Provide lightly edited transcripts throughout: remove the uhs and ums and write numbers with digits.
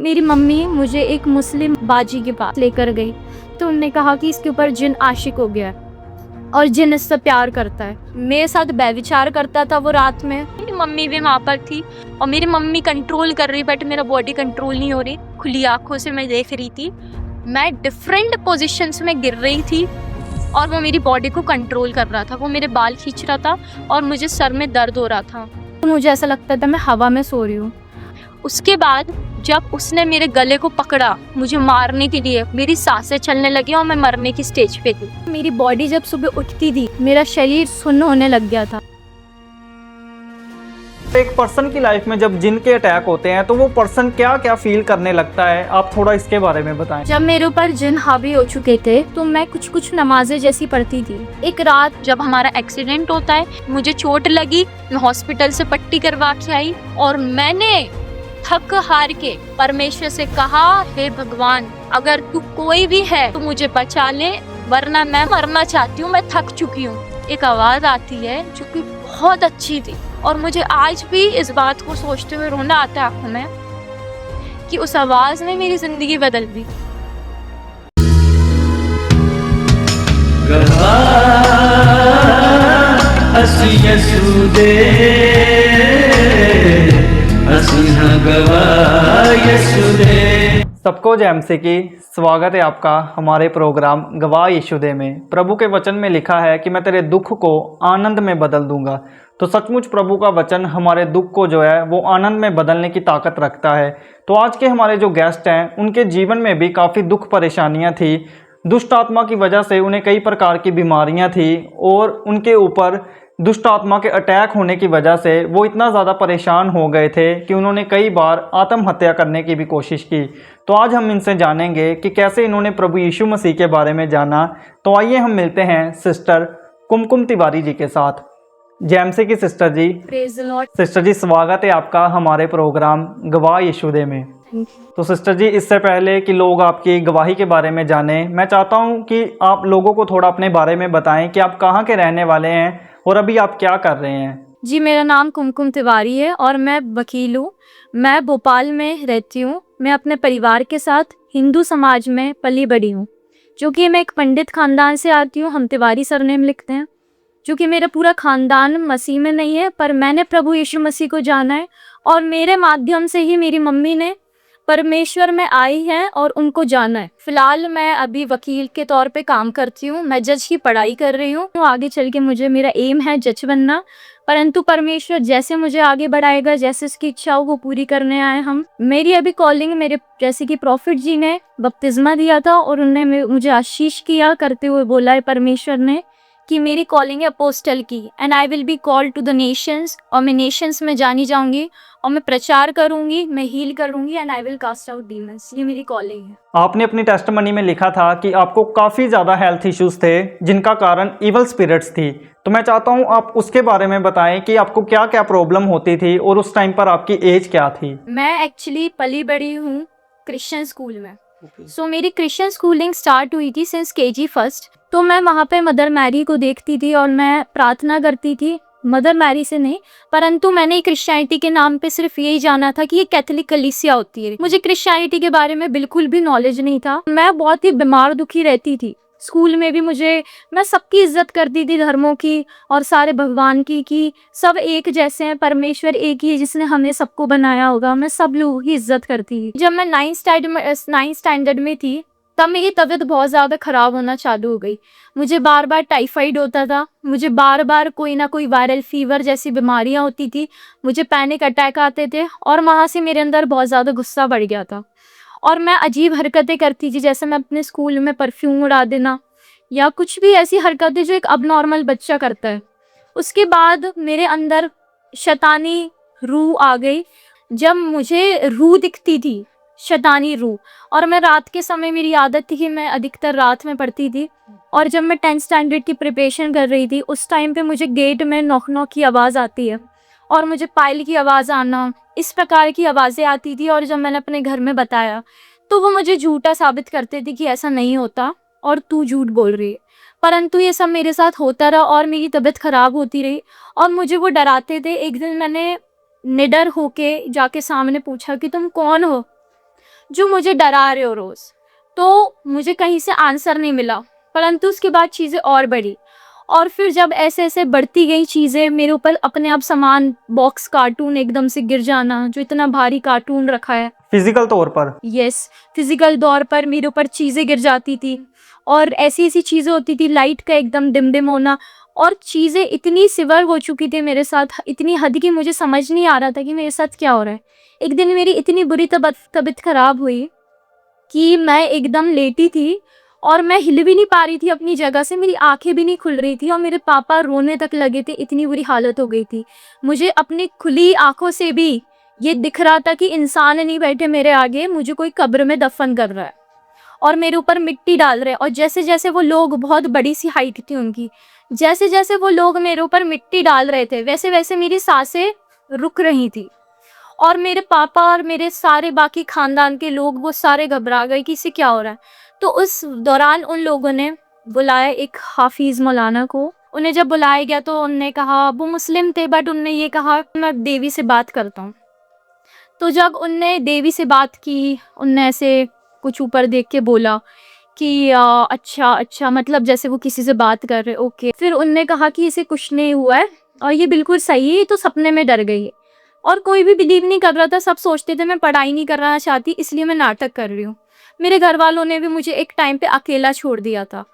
मेरी मम्मी मुझे एक मुस्लिम बाजी के पास लेकर गई, तो उन्होंने कहा कि इसके ऊपर जिन आशिक हो गया है और जिन इससे प्यार करता है। मेरे साथ व्यभिचार करता था वो रात में। मेरी मम्मी भी वहाँ पर थी और मेरी मम्मी कंट्रोल कर रही, बट मेरा बॉडी कंट्रोल नहीं हो रही। खुली आंखों से मैं देख रही थी, मैं डिफरेंट पोजीशंस में गिर रही थी और वो मेरी बॉडी को कंट्रोल कर रहा था। वो मेरे बाल खींच रहा था और मुझे सर में दर्द हो रहा था। मुझे ऐसा लगता था मैं हवा में सो रही हूँ। उसके बाद जब उसने मेरे गले को पकड़ा मुझे मारने के लिए, मेरी सांसें चलने लगी और मैं मरने की स्टेज पे थी। मेरी बॉडी जब सुबह उठती थी मेरा शरीर सुन्न होने लग गया था। एक पर्सन की लाइफ में जब जिन के अटैक होते हैं तो वो पर्सन क्या क्या फील करने लगता है, आप थोड़ा इसके बारे में बताएं। जब मेरे ऊपर जिन हावी हो चुके थे तो मैं कुछ नमाजें जैसी पढ़ती थी। एक रात जब हमारा एक्सीडेंट होता है, मुझे चोट लगी, मैं हॉस्पिटल से पट्टी करवा के आई और मैंने थक हार के परमेश्वर से कहा, हे भगवान, अगर तू कोई भी है तो मुझे बचा ले, वरना मैं मरना चाहती हूँ, मैं थक चुकी हूँ। एक आवाज़ आती है जो कि बहुत अच्छी थी और मुझे आज भी इस बात को सोचते हुए रोना आता है आंखों में कि उस आवाज़ ने मेरी ज़िंदगी बदल दी। सबको जय मसीह की। स्वागत है आपका हमारे प्रोग्राम गवाह यीशु दे में। प्रभु के वचन में लिखा है कि मैं तेरे दुख को आनंद में बदल दूंगा। तो सचमुच प्रभु का वचन हमारे दुख को जो है वो आनंद में बदलने की ताकत रखता है। तो आज के हमारे जो गेस्ट हैं उनके जीवन में भी काफ़ी दुख परेशानियां थी। दुष्ट आत्मा की वजह से उन्हें कई प्रकार की बीमारियां थी और उनके ऊपर दुष्ट आत्मा के अटैक होने की वजह से वो इतना ज़्यादा परेशान हो गए थे कि उन्होंने कई बार आत्महत्या करने की भी कोशिश की। तो आज हम इनसे जानेंगे कि कैसे इन्होंने प्रभु यीशु मसीह के बारे में जाना। तो आइए हम मिलते हैं सिस्टर कुमकुम तिवारी जी के साथ। जय मसीह की sister ji. Praise the lord. Sister ji, स्वागत है आपका हमारे प्रोग्राम गवाह यीशु दे में। तो सिस्टर जी, इससे पहले कि लोग आपकी गवाही के बारे में जाने, मैं चाहता हूँ कि आप लोगों को थोड़ा अपने बारे में बताएं कि आप कहाँ के रहने वाले हैं और अभी आप क्या कर रहे हैं। जी, मेरा नाम कुमकुम तिवारी है और मैं वकील हूँ। मैं भोपाल में रहती हूँ। मैं अपने परिवार के साथ हिंदू समाज में पली बड़ी हूँ, जो कि मैं एक पंडित खानदान से आती हूँ। हम तिवारी सरनेम लिखते हैं, जो कि मेरा पूरा खानदान मसीह में नहीं है, पर मैंने प्रभु यीशु मसीह को जाना है और मेरे माध्यम से ही मेरी मम्मी ने परमेश्वर में आई है और उनको जाना है। फिलहाल मैं अभी वकील के तौर पे काम करती हूँ। मैं जज की पढ़ाई कर रही हूँ। तो आगे चल के मुझे, मेरा एम है जज बनना, परंतु परमेश्वर जैसे मुझे आगे बढ़ाएगा, जैसे उसकी इच्छा हो वो पूरी करने आए हम। मेरी अभी कॉलिंग, मेरे जैसे कि प्रॉफिट जी ने बपतिस्मा दिया था और उन्होंने मुझे आशीष किया करते हुए बोला है परमेश्वर ने कि मेरी कॉलिंग है अपोस्टल की, and I will be called to the nations. और मैं नेशंस में जानी जाऊंगी और मैं प्रचार करूंगी, मैं हील करूंगी, and I will cast out demons. ये मेरी कॉलिंग है। आपने अपनी टेस्टमनी में लिखा था कि आपको काफ़ी ज़्यादा हेल्थ इश्यूज थे जिनका कारण इवल स्पिरिट्स थी। तो मैं चाहता हूँ आप उसके बारे में बताएं कि आपको क्या क्या प्रॉब्लम होती थी और उस टाइम पर आपकी एज क्या थी। मैं एक्चुअली पली बड़ी हूँ क्रिश्चियन स्कूल में। सो मेरी क्रिश्चियन स्कूलिंग स्टार्ट हुई थी सिंस केजी फर्स्ट। तो मैं वहाँ पे मदर मैरी को देखती थी और मैं प्रार्थना करती थी, मदर मैरी से नहीं, परंतु मैंने क्रिश्चियनिटी के नाम पे सिर्फ यही जाना था कि ये कैथोलिक कलीसिया होती है। मुझे क्रिश्चियनिटी के बारे में बिल्कुल भी नॉलेज नहीं था। मैं बहुत ही बीमार दुखी रहती थी। स्कूल में भी मैं सबकी इज्जत करती थी, धर्मों की और सारे भगवान की, कि सब एक जैसे हैं, परमेश्वर एक ही है जिसने हमें सबको बनाया होगा। मैं सब लोगों की इज्जत करती थी। जब मैं 9th स्टैंडर्ड में थी तब मेरी तबीयत बहुत ज़्यादा ख़राब होना चालू हो गई। मुझे बार बार टाइफाइड होता था, मुझे बार बार कोई ना कोई वायरल फीवर जैसी बीमारियां होती थी, मुझे पैनिक अटैक आते थे और वहाँ से मेरे अंदर बहुत ज़्यादा गुस्सा बढ़ गया था और मैं अजीब हरकतें करती थी, जैसे मैं अपने स्कूल में परफ्यूम उड़ा देना या कुछ भी ऐसी हरकतें जो एक अबनॉर्मल बच्चा करता है। उसके बाद मेरे अंदर शैतानी रूह आ गई। जब मुझे रूह दिखती थी, शैतानी रूह, और मैं रात के समय, मेरी आदत थी कि मैं अधिकतर रात में पढ़ती थी, और जब मैं 10th स्टैंडर्ड की प्रिपरेशन कर रही थी उस टाइम पे मुझे गेट में नॉक नॉक की आवाज़ आती है और मुझे पायल की आवाज़ आना, इस प्रकार की आवाज़ें आती थी। और जब मैंने अपने घर में बताया तो वो मुझे झूठा साबित करते थे कि ऐसा नहीं होता और तू झूठ बोल रही है। परंतु ये सब मेरे साथ होता रहा और मेरी तबीयत ख़राब होती रही और मुझे वो डराते थे। एक दिन मैंने निडर होके जाके सामने पूछा कि तुम कौन हो? जो मुझे डरा रहे हो रोज़। तो मुझे कहीं से आंसर नहीं मिला, परंतु उसके बाद चीज़ें और बढ़ी। और फिर जब ऐसे-ऐसे बढ़ती गई चीज़ें, मेरे ऊपर अपने आप सामान, बॉक्स कार्टून एकदम से गिर जाना, जो इतना भारी कार्टून रखा है। फिजिकल तौर पर? यस, फिज़िकल तौर पर मेरे ऊपर चीज़ें गिर जाती थी और ऐसी-ऐसी चीज़ें होती थी, लाइट का एकदम डिम-डिम होना, और चीज़ें इतनी सिवियर हो चुकी थी मेरे साथ, इतनी हद की मुझे समझ नहीं आ रहा था कि मेरे साथ क्या हो रहा है। एक दिन मेरी इतनी बुरी तबीयत खराब हुई कि मैं एकदम लेटी थी और मैं हिल भी नहीं पा रही थी अपनी जगह से, मेरी आँखें भी नहीं खुल रही थी और मेरे पापा रोने तक लगे थे, इतनी बुरी हालत हो गई थी। मुझे अपनी खुली आँखों से भी ये दिख रहा था कि इंसान नहीं बैठे मेरे आगे, मुझे कोई कब्र में दफन कर रहा है और मेरे ऊपर मिट्टी डाल रहे हैं। और जैसे-जैसे वो लोग, बहुत बड़ी-सी हाइट थी उनकी, जैसे-जैसे वो लोग मेरे ऊपर मिट्टी डाल रहे थे, वैसे-वैसे मेरी साँसें रुक रही थी। और मेरे पापा और मेरे सारे बाकी खानदान के लोग, वो सारे घबरा गए कि इसे क्या हो रहा है। तो उस दौरान उन लोगों ने बुलाया एक हाफिज़ मौलाना को। उन्हें जब बुलाया गया तो उन्होंने कहा, वो मुस्लिम थे, बट उन्होंने ये कहा मैं देवी से बात करता हूँ। तो जब उनने देवी से बात की, उनने ऐसे कुछ ऊपर देख के बोला कि अच्छा अच्छा, मतलब जैसे वो किसी से बात कर रहे, ओके। फिर उनने कहा कि इसे कुछ नहीं हुआ है और ये बिल्कुल सही है, ये तो सपने में डर गई है। और कोई भी बिलीव नहीं कर रहा था, सब सोचते थे मैं पढ़ाई नहीं करना चाहती इसलिए मैं नाटक कर रही हूँ। मेरे घर वालों ने भी मुझे एक टाइम पे अकेला छोड़ दिया था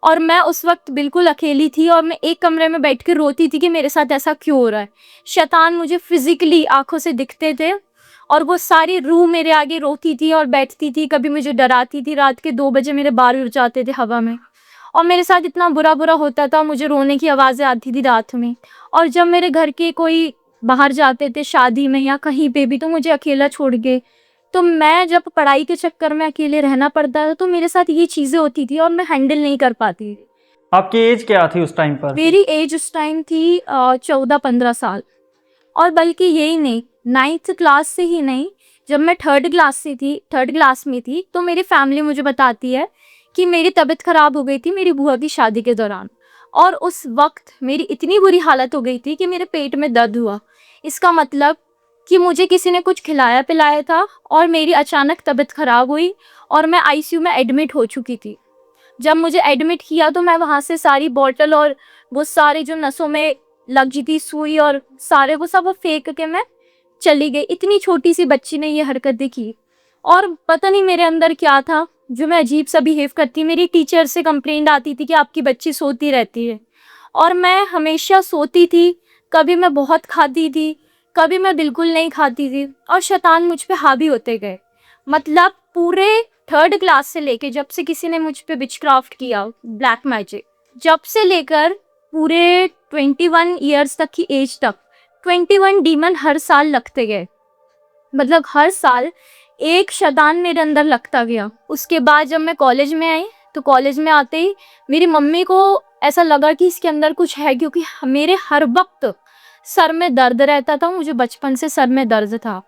और मैं उस वक्त बिल्कुल अकेली थी और मैं एक कमरे में बैठ के रोती थी कि मेरे साथ ऐसा क्यों हो रहा है। शैतान मुझे फिजिकली आंखों से दिखते थे और वो सारी रूह मेरे आगे रोती थी और बैठती थी, कभी मुझे डराती थी। रात के 2 बजे मेरे बाल उड़ जाते थे हवा में और मेरे साथ इतना बुरा बुरा होता था, मुझे रोने की आवाज़ें आती थी रात में। और जब मेरे घर के कोई बाहर जाते थे शादी में या कहीं पे भी, तो मुझे अकेला छोड़ के, तो मैं जब पढ़ाई के चक्कर में अकेले रहना पड़ता था तो मेरे साथ ये चीज़ें होती थी और मैं हैंडल नहीं कर पाती थी। आपकी एज क्या थी उस टाइम पर? मेरी एज उस टाइम थी 14-15 साल। और बल्कि यही नहीं, 9th क्लास से ही नहीं, जब मैं 3rd क्लास में थी तो मेरी फैमिली मुझे बताती है कि मेरी तबीयत ख़राब हो गई थी मेरी बुआ की शादी के दौरान। और उस वक्त मेरी इतनी बुरी हालत हो गई थी कि मेरे पेट में दर्द हुआ। इसका मतलब कि मुझे किसी ने कुछ खिलाया पिलाया था और मेरी अचानक तबीयत ख़राब हुई और मैं आईसीयू में एडमिट हो चुकी थी। जब मुझे एडमिट किया तो मैं वहाँ से सारी बॉटल और वो सारे जो नसों में लगी थी सुई और सारे वो सब फेंक के मैं चली गई। इतनी छोटी सी बच्ची ने ये हरकतें की और पता नहीं मेरे अंदर क्या था जो मैं अजीब सा बिहेव करती। मेरी टीचर से कंप्लेंट आती थी कि आपकी बच्ची सोती रहती है और मैं हमेशा सोती थी। कभी मैं बहुत खाती थी, कभी मैं बिल्कुल नहीं खाती थी और शैतान मुझ पे हावी होते गए। मतलब पूरे 3rd क्लास से लेके, जब से किसी ने मुझ पे विचक्राफ्ट किया, ब्लैक मैजिक, जब से लेकर पूरे 21 ईयर्स तक की एज तक 21 डीमन हर साल लगते गए। मतलब हर साल एक शैतान मेरे अंदर लगता गया। उसके बाद जब मैं कॉलेज में आई तो कॉलेज में आते ही मेरी मम्मी को ऐसा लगा कि इसके अंदर कुछ है, क्योंकि मेरे हर वक्त सर में दर्द रहता था। मुझे बचपन से सर में दर्द था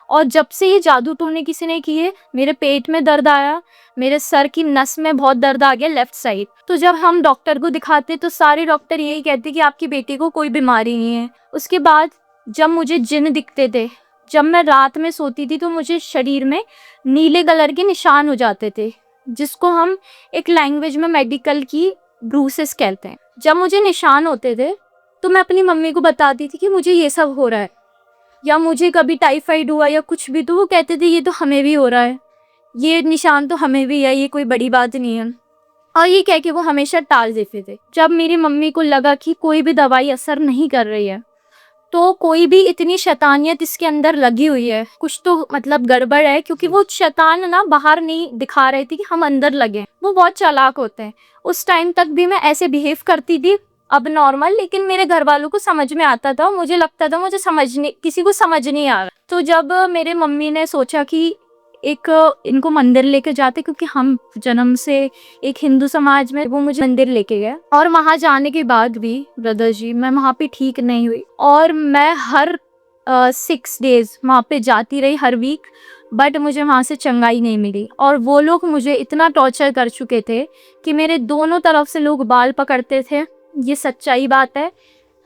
और जब से ये जादू टोने किसी ने किए, मेरे पेट में दर्द आया, मेरे सर की नस में बहुत दर्द आ गया लेफ्ट साइड। तो जब हम डॉक्टर को दिखाते तो सारे डॉक्टर यही कहते कि आपकी बेटी को कोई बीमारी नहीं है। उसके बाद जब मुझे जिन्न दिखते थे, जब मैं रात में सोती थी तो मुझे शरीर में नीले कलर के निशान हो जाते थे, जिसको हम एक लैंग्वेज में मेडिकल की ब्रूसेस कहते हैं। जब मुझे निशान होते थे तो मैं अपनी मम्मी को बताती थी कि मुझे ये सब हो रहा है, या मुझे कभी टाइफाइड हुआ या कुछ भी, तो वो कहते थे ये तो हमें भी हो रहा है, ये निशान तो हमें भी है, ये कोई बड़ी बात नहीं है। और ये कह के वो हमेशा टाल देते थे। जब मेरी मम्मी को लगा कि कोई भी दवाई असर नहीं कर रही है, तो कोई भी इतनी शैतानियत इसके अंदर लगी हुई है, कुछ तो मतलब गड़बड़ है, क्योंकि वो शैतान ना बाहर नहीं दिखा रहे थे कि हम अंदर लगे। वो बहुत चालाक होते हैं। उस टाइम तक भी मैं ऐसे बिहेव करती थी अब नॉर्मल, लेकिन मेरे घर वालों को समझ में आता था। मुझे लगता था मुझे किसी को समझ नहीं आ रहा। तो जब मेरे मम्मी ने सोचा कि एक इनको मंदिर लेके जाते, क्योंकि हम जन्म से एक हिंदू समाज में, वो मुझे मंदिर लेके गए। और वहाँ जाने के बाद भी ब्रदर जी, मैं वहाँ पे ठीक नहीं हुई और मैं हर 6 डेज वहाँ पे जाती रही हर वीक, बट मुझे वहाँ से चंगाई नहीं मिली। और वो लोग मुझे इतना टॉर्चर कर चुके थे कि मेरे दोनों तरफ से लोग बाल पकड़ते थे, ये सच्चाई बात है।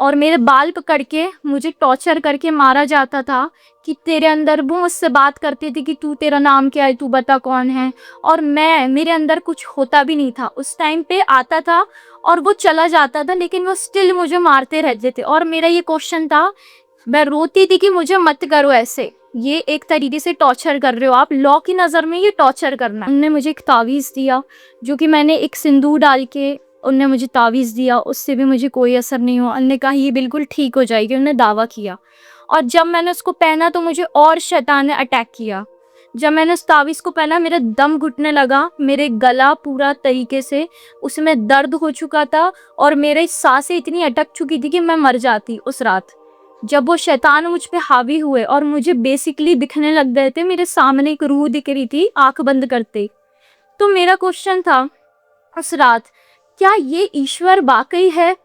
और मेरे बाल पकड़ के मुझे टॉर्चर करके मारा जाता था कि तेरे अंदर, वो मुझसे बात करती थी कि तू, तेरा नाम क्या है, तू बता कौन है। और मेरे अंदर कुछ होता भी नहीं था उस टाइम पे, आता था और वो चला जाता था, लेकिन वो स्टिल मुझे मारते रहते थे। और मेरा ये क्वेश्चन था, मैं रोती थी कि मुझे मत करो ऐसे, ये एक तरीके से टॉर्चर कर रहे हो आप, लॉ की नज़र में ये टॉर्चर करना। उन्होंने मुझे एक तावीज़ दिया, जो कि मैंने एक सिंदूर डाल के, उनने मुझे तावीज़ दिया, उससे भी मुझे कोई असर नहीं हुआ। उन्होंने कहा ये बिल्कुल ठीक हो जाएगी, उन्होंने दावा किया। और जब मैंने उसको पहना तो मुझे और शैतान ने अटैक किया। जब मैंने उस तावीज़ को पहना, मेरा दम घुटने लगा, मेरे गला पूरा तरीके से उसमें दर्द हो चुका था और मेरी सांसें इतनी अटक चुकी थी कि मैं मर जाती उस रात। जब वो शैतान मुझ पे हावी हुए और मुझे बेसिकली दिखने लग गए थे, मेरे सामने एक रूह दिख रही थी आंख बंद करते। तो मेरा क्वेश्चन था उस रात, क्या ये ईश्वर वाकई है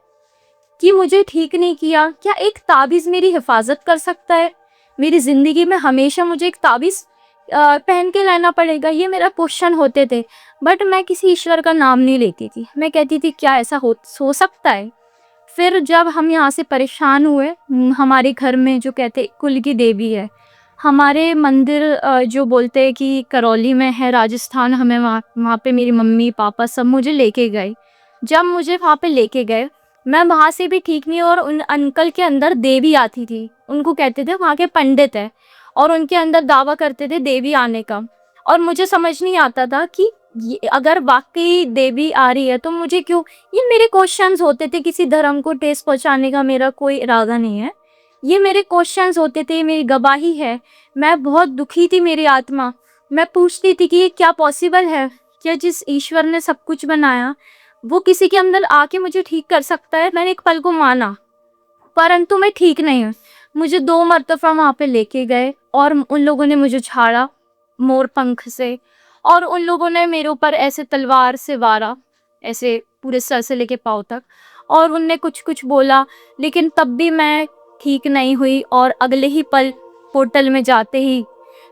कि मुझे ठीक नहीं किया? क्या एक ताबीज़ मेरी हिफाजत कर सकता है? मेरी ज़िंदगी में हमेशा मुझे एक ताबीज़ पहन के रहना पड़ेगा? ये मेरा क्वेश्चन होते थे, बट मैं किसी ईश्वर का नाम नहीं लेती थी। मैं कहती थी क्या ऐसा हो सकता है? फिर जब हम यहाँ से परेशान हुए, हमारे घर में जो कहते कुल की देवी है, हमारे मंदिर जो बोलते हैं कि करौली में है, राजस्थान, हमें वहाँ पे मेरी मम्मी पापा सब मुझे लेके गए। जब मुझे वहाँ पे लेके गए, मैं वहाँ से भी ठीक नहीं, और उन अंकल के अंदर देवी आती थी, उनको कहते थे वहाँ के पंडित है, और उनके अंदर दावा करते थे देवी आने का। और मुझे समझ नहीं आता था कि ये अगर वाकई देवी आ रही है तो मुझे क्यों, ये मेरे क्वेश्चंस होते थे। किसी धर्म को ठेस पहुंचाने का मेरा कोई इरादा नहीं है, ये मेरे क्वेश्चंस होते थे, मेरी गवाही है। मैं बहुत दुखी थी, मेरी आत्मा, मैं पूछती थी कि ये क्या पॉसिबल है? क्या जिस ईश्वर ने सब कुछ बनाया वो किसी के अंदर आके मुझे ठीक कर सकता है? मैंने एक पल को माना, परंतु मैं ठीक नहीं हूँ। मुझे 2 मरतबा वहाँ पे लेके गए और उन लोगों ने मुझे झाड़ा मोर पंख से, और उन लोगों ने मेरे ऊपर ऐसे तलवार से वारा, ऐसे पूरे सर से लेके पाँव तक, और उनने कुछ कुछ बोला, लेकिन तब भी मैं ठीक नहीं हुई। और अगले ही पल पोर्टल में जाते ही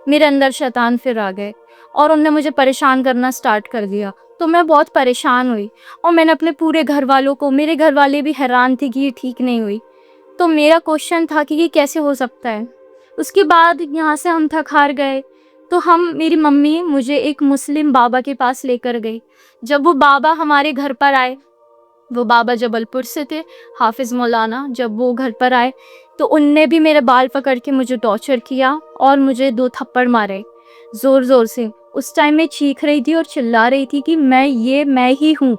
मेरे अंदर शैतान फिर आ गए और उनने मुझे परेशान करना स्टार्ट कर दिया। तो मैं बहुत परेशान हुई और मैंने अपने पूरे घर वालों को, मेरे घर वाले भी हैरान थे कि ये ठीक नहीं हुई। तो मेरा क्वेश्चन था कि ये कैसे हो सकता है। उसके बाद यहाँ से हम थक हार गए, तो मेरी मम्मी मुझे एक मुस्लिम बाबा के पास लेकर गई। जब वो बाबा हमारे घर पर आए, वो बाबा जबलपुर से थे, हाफिज़ मौलाना, जब वो घर पर आए तो उनने भी मेरे बाल पकड़ के मुझे टॉर्चर किया और मुझे 2 थप्पड़ मारे ज़ोर ज़ोर से। उस टाइम मैं चीख रही थी और चिल्ला रही थी कि मैं ही हूँ,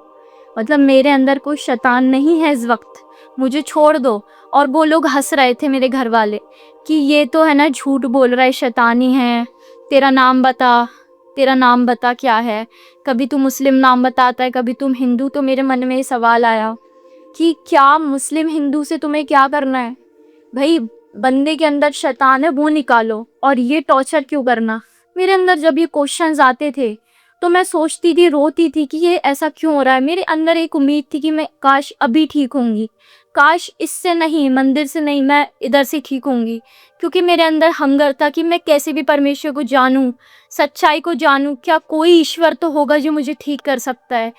मतलब मेरे अंदर कोई शैतान नहीं है इस वक्त, मुझे छोड़ दो। और वो लोग हंस रहे थे मेरे घर वाले कि ये तो है ना झूठ बोल रहा है, शैतानी है, तेरा नाम बता, तेरा नाम बता क्या है, कभी तू मुस्लिम नाम बताता है, कभी तुम हिंदू। तो मेरे मन में ये सवाल आया कि क्या मुस्लिम हिंदू से तुम्हें क्या करना है भाई? बंदे के अंदर शैतान है वो निकालो, और ये टॉर्चर क्यों करना? मेरे अंदर जब ये क्वेश्चंस आते थे तो मैं सोचती थी, रोती थी कि ये ऐसा क्यों हो रहा है। मेरे अंदर एक उम्मीद थी कि मैं काश अभी ठीक होंगी, काश इससे नहीं, मंदिर से नहीं, मैं इधर से ठीक होंगी, क्योंकि मेरे अंदर हंगर था कि मैं कैसे भी परमेश्वर को जानूं, सच्चाई को जानूं, क्या कोई ईश्वर तो होगा जो मुझे ठीक कर सकता है।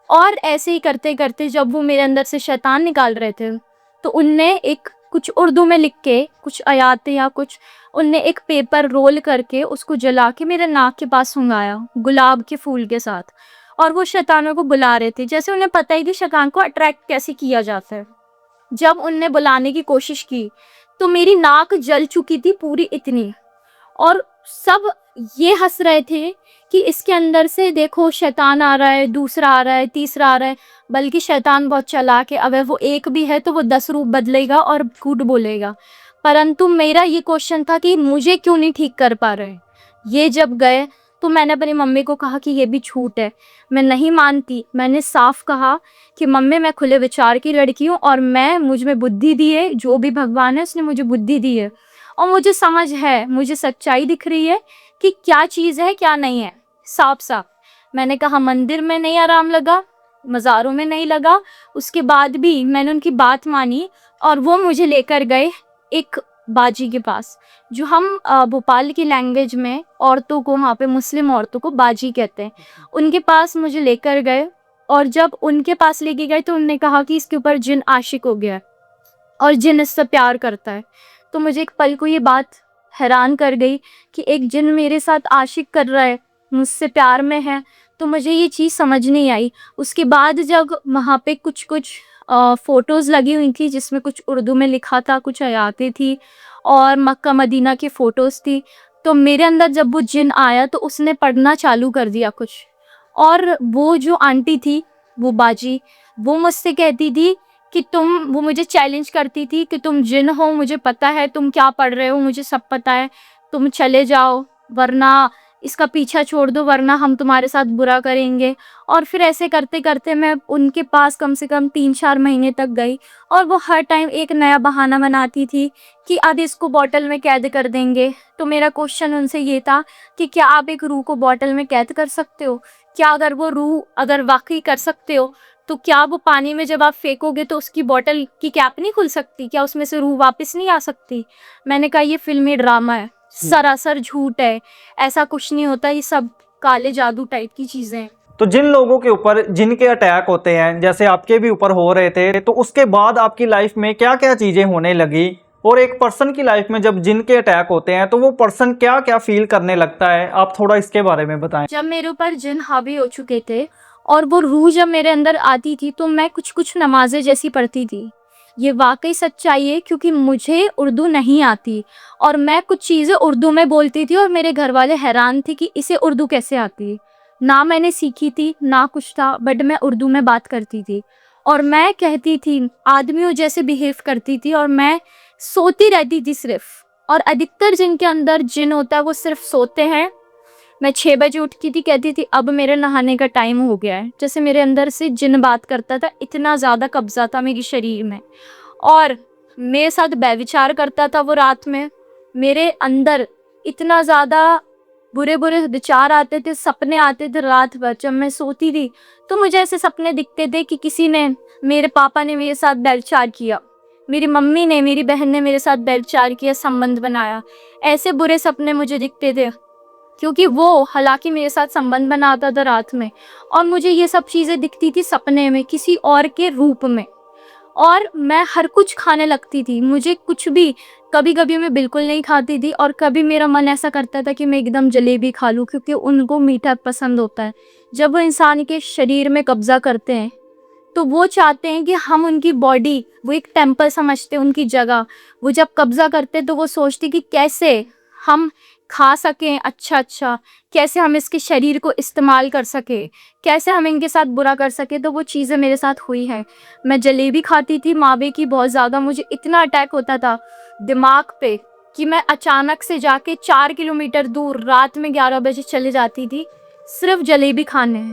और ऐसे ही करते करते जब वो मेरे अंदर से शैतान निकाल रहे थे तो उनने एक कुछ उर्दू में लिख के कुछ आयातें या कुछ, उनने एक पेपर रोल करके उसको जला के मेरे नाक के पास सुंघाया गुलाब के फूल के साथ, और वो शैतानों को बुला रहे थे, जैसे उन्हें पता ही कि शैतान को अट्रैक्ट कैसे किया जाता है। जब उनने बुलाने की कोशिश की तो मेरी नाक जल चुकी थी पूरी इतनी, और सब ये हंस रहे थे कि इसके अंदर से देखो शैतान आ रहा है, दूसरा आ रहा है, तीसरा आ रहा है, बल्कि शैतान बहुत चालाक है, अगर वो एक भी है तो वो 10 रूप बदलेगा और झूठ बोलेगा। परंतु मेरा ये क्वेश्चन था कि मुझे क्यों नहीं ठीक कर पा रहे। ये जब गए तो मैंने अपनी मम्मी को कहा कि ये भी झूठ है, मैं नहीं मानती। मैंने साफ कहा कि मम्मी मैं खुले विचार की लड़की हूँ और मुझ में बुद्धि दी है, जो भी भगवान है उसने मुझे बुद्धि दी है और मुझे समझ है, मुझे सच्चाई दिख रही है कि क्या चीज़ है क्या नहीं है, साफ साफ। मैंने कहा मंदिर में नहीं आराम लगा, मज़ारों में नहीं लगा। उसके बाद भी मैंने उनकी बात मानी और वो मुझे लेकर गए एक बाजी के पास, जो हम भोपाल की लैंग्वेज में औरतों को, वहाँ पे मुस्लिम औरतों को बाजी कहते हैं। उनके पास मुझे लेकर गए और जब उनके पास लेके गए तो उन्होंने कहा कि इसके ऊपर जिन आशिक हो गया है। और जिन इससे प्यार करता है। तो मुझे एक पल को ये बात हैरान कर गई कि एक जिन मेरे साथ आशिक कर रहा है, मुझसे प्यार में है। तो मुझे ये चीज़ समझ नहीं आई। उसके बाद जब वहाँ पे कुछ कुछ फ़ोटोज़ लगी हुई थी जिसमें कुछ उर्दू में लिखा था, कुछ आयातें थी और मक्का मदीना की फ़ोटोज़ थी। तो मेरे अंदर जब वो जिन आया तो उसने पढ़ना चालू कर दिया कुछ। और वो जो आंटी थी, वो बाजी, वो मुझसे कहती थी कि वो मुझे चैलेंज करती थी कि तुम जिन हो, मुझे पता है तुम क्या पढ़ रहे हो, मुझे सब पता है, तुम चले जाओ वरना इसका पीछा छोड़ दो, वरना हम तुम्हारे साथ बुरा करेंगे। और फिर ऐसे करते करते मैं उनके पास कम से कम 3-4 महीने तक गई और वो हर टाइम एक नया बहाना बनाती थी कि अब इसको बॉटल में कैद कर देंगे। तो मेरा क्वेश्चन उनसे ये था कि क्या आप एक रूह को बॉटल में कैद कर सकते हो? क्या अगर वो रूह अगर वाकई कर सकते हो तो क्या वो पानी में जब आप फेंकोगे तो उसकी बॉटल की कैप नहीं खुल सकती? क्या उसमें से रूह वापस नहीं आ सकती? मैंने कहा ये फिल्मी ड्रामा है, सरासर झूठ है, ऐसा कुछ नहीं होता, ये सब काले जादू टाइप की चीजें हैं। तो जिन लोगों के ऊपर जिनके अटैक होते हैं, जैसे आपके भी ऊपर हो रहे थे, तो उसके बाद आपकी लाइफ में क्या क्या चीज़ें होने लगी? और एक पर्सन की लाइफ में जब जिन के अटैक होते हैं तो वो पर्सन क्या क्या फील करने लगता है, आप थोड़ा इसके बारे में बताएं। जब मेरे ऊपर जिन हावी हो चुके थे और वो रूह जब मेरे अंदर आती थी तो मैं कुछ कुछ नमाजें जैसी पढ़ती थी। ये वाकई सच्चाई है क्योंकि मुझे उर्दू नहीं आती और मैं कुछ चीज़ें उर्दू में बोलती थी और मेरे घर वाले हैरान थे कि इसे उर्दू कैसे आती है। ना मैंने सीखी थी ना कुछ था, बट मैं उर्दू में बात करती थी और मैं कहती थी, आदमियों जैसे बिहेव करती थी और मैं सोती रहती थी सिर्फ। और अधिकतर जिनके अंदर जिन होता है वो सिर्फ सोते हैं। मैं 6 बजे उठती थी, कहती थी अब मेरे नहाने का टाइम हो गया है। जैसे मेरे अंदर से जिन बात करता था, इतना ज़्यादा कब्जा था मेरे शरीर में और मेरे साथ व्यभिचार करता था वो रात में। मेरे अंदर इतना ज़्यादा बुरे बुरे विचार आते थे, सपने आते थे रात भर। जब मैं सोती थी तो मुझे ऐसे सपने दिखते थे कि किसी ने, मेरे पापा ने मेरे साथ व्यभिचार किया, मेरी मम्मी ने, मेरी बहन ने मेरे साथ व्यभिचार किया, संबंध बनाया। ऐसे बुरे सपने मुझे दिखते थे क्योंकि वो हालांकि मेरे साथ संबंध बनाता था रात में और मुझे ये सब चीज़ें दिखती थी सपने में किसी और के रूप में और मैं हर कुछ खाने लगती थी। मुझे कुछ भी, कभी कभी मैं बिल्कुल नहीं खाती थी और कभी मेरा मन ऐसा करता था कि मैं एकदम जलेबी खा लूँ क्योंकि उनको मीठा पसंद होता है। जब वो इंसान के शरीर में कब्जा करते हैं तो वो चाहते हैं कि हम उनकी बॉडी, वो एक टेम्पल समझते हैं उनकी जगह। वो जब कब्जा करते तो वो सोचते कि कैसे हम खा सकें अच्छा, कैसे हम इसके शरीर को इस्तेमाल कर सके, कैसे हम इनके साथ बुरा कर सके। तो वो चीज़ें मेरे साथ हुई हैं। मैं जलेबी खाती थी मावे की बहुत ज़्यादा। मुझे इतना अटैक होता था दिमाग पे कि मैं अचानक से जाके 4 किलोमीटर दूर रात में 11 बजे चले जाती थी सिर्फ जलेबी खाने।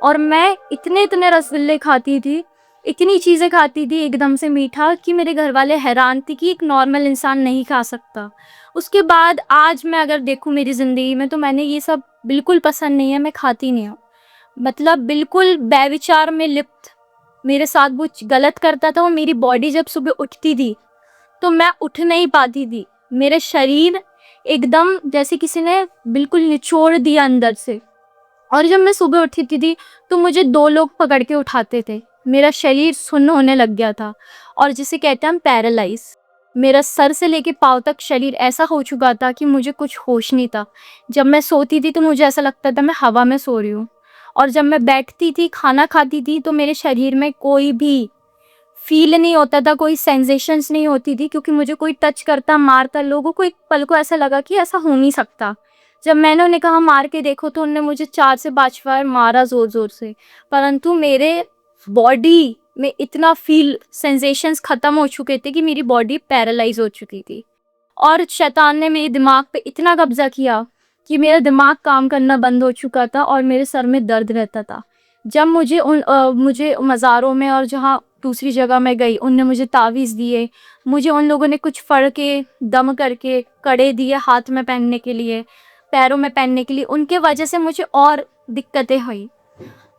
और मैं इतने इतने रसगुल्ले खाती थी, इतनी चीज़ें खाती थी एकदम से मीठा कि मेरे घर वाले हैरान थे कि एक नॉर्मल इंसान नहीं खा सकता। उसके बाद आज मैं अगर देखूं मेरी ज़िंदगी में तो मैंने ये सब बिल्कुल पसंद नहीं है, मैं खाती नहीं हूँ। मतलब बिल्कुल बेविचार में लिप्त मेरे साथ वो गलत करता था। और मेरी बॉडी जब सुबह उठती थी तो मैं उठ नहीं पाती थी। मेरे शरीर एकदम जैसे किसी ने बिल्कुल निचोड़ दिया अंदर से। और जब मैं सुबह उठती थी तो मुझे 2 लोग पकड़ के उठाते थे। मेरा शरीर सुन्न होने लग गया था और जिसे कहते हैं हम पैरालाइज। मेरा सर से लेके पाँव तक शरीर ऐसा हो चुका था कि मुझे कुछ होश नहीं था। जब मैं सोती थी तो मुझे ऐसा लगता था मैं हवा में सो रही हूँ और जब मैं बैठती थी, खाना खाती थी तो मेरे शरीर में कोई भी फील नहीं होता था, कोई सेंसेशंस नहीं होती थी क्योंकि मुझे कोई टच करता, मारता। लोगों को एक पल को ऐसा लगा कि ऐसा हो नहीं सकता। जब मैंने उन्हें कहा मार के देखो तो उन्होंने मुझे 4 से 5 बार मारा ज़ोर ज़ोर से, परंतु मेरे बॉडी में इतना फील सेंसेशंस ख़त्म हो चुके थे कि मेरी बॉडी पैरालाइज हो चुकी थी। और शैतान ने मेरे दिमाग पे इतना कब्जा किया कि मेरा दिमाग काम करना बंद हो चुका था और मेरे सर में दर्द रहता था। जब मुझे मज़ारों में और जहाँ दूसरी जगह मैं गई उनने मुझे तावीज़ दिए, मुझे उन लोगों ने कुछ फड़ के दम करके कड़े दिए हाथ में पहनने के लिए, पैरों में पहनने के लिए। उनके वजह से मुझे और दिक्कतें हुई।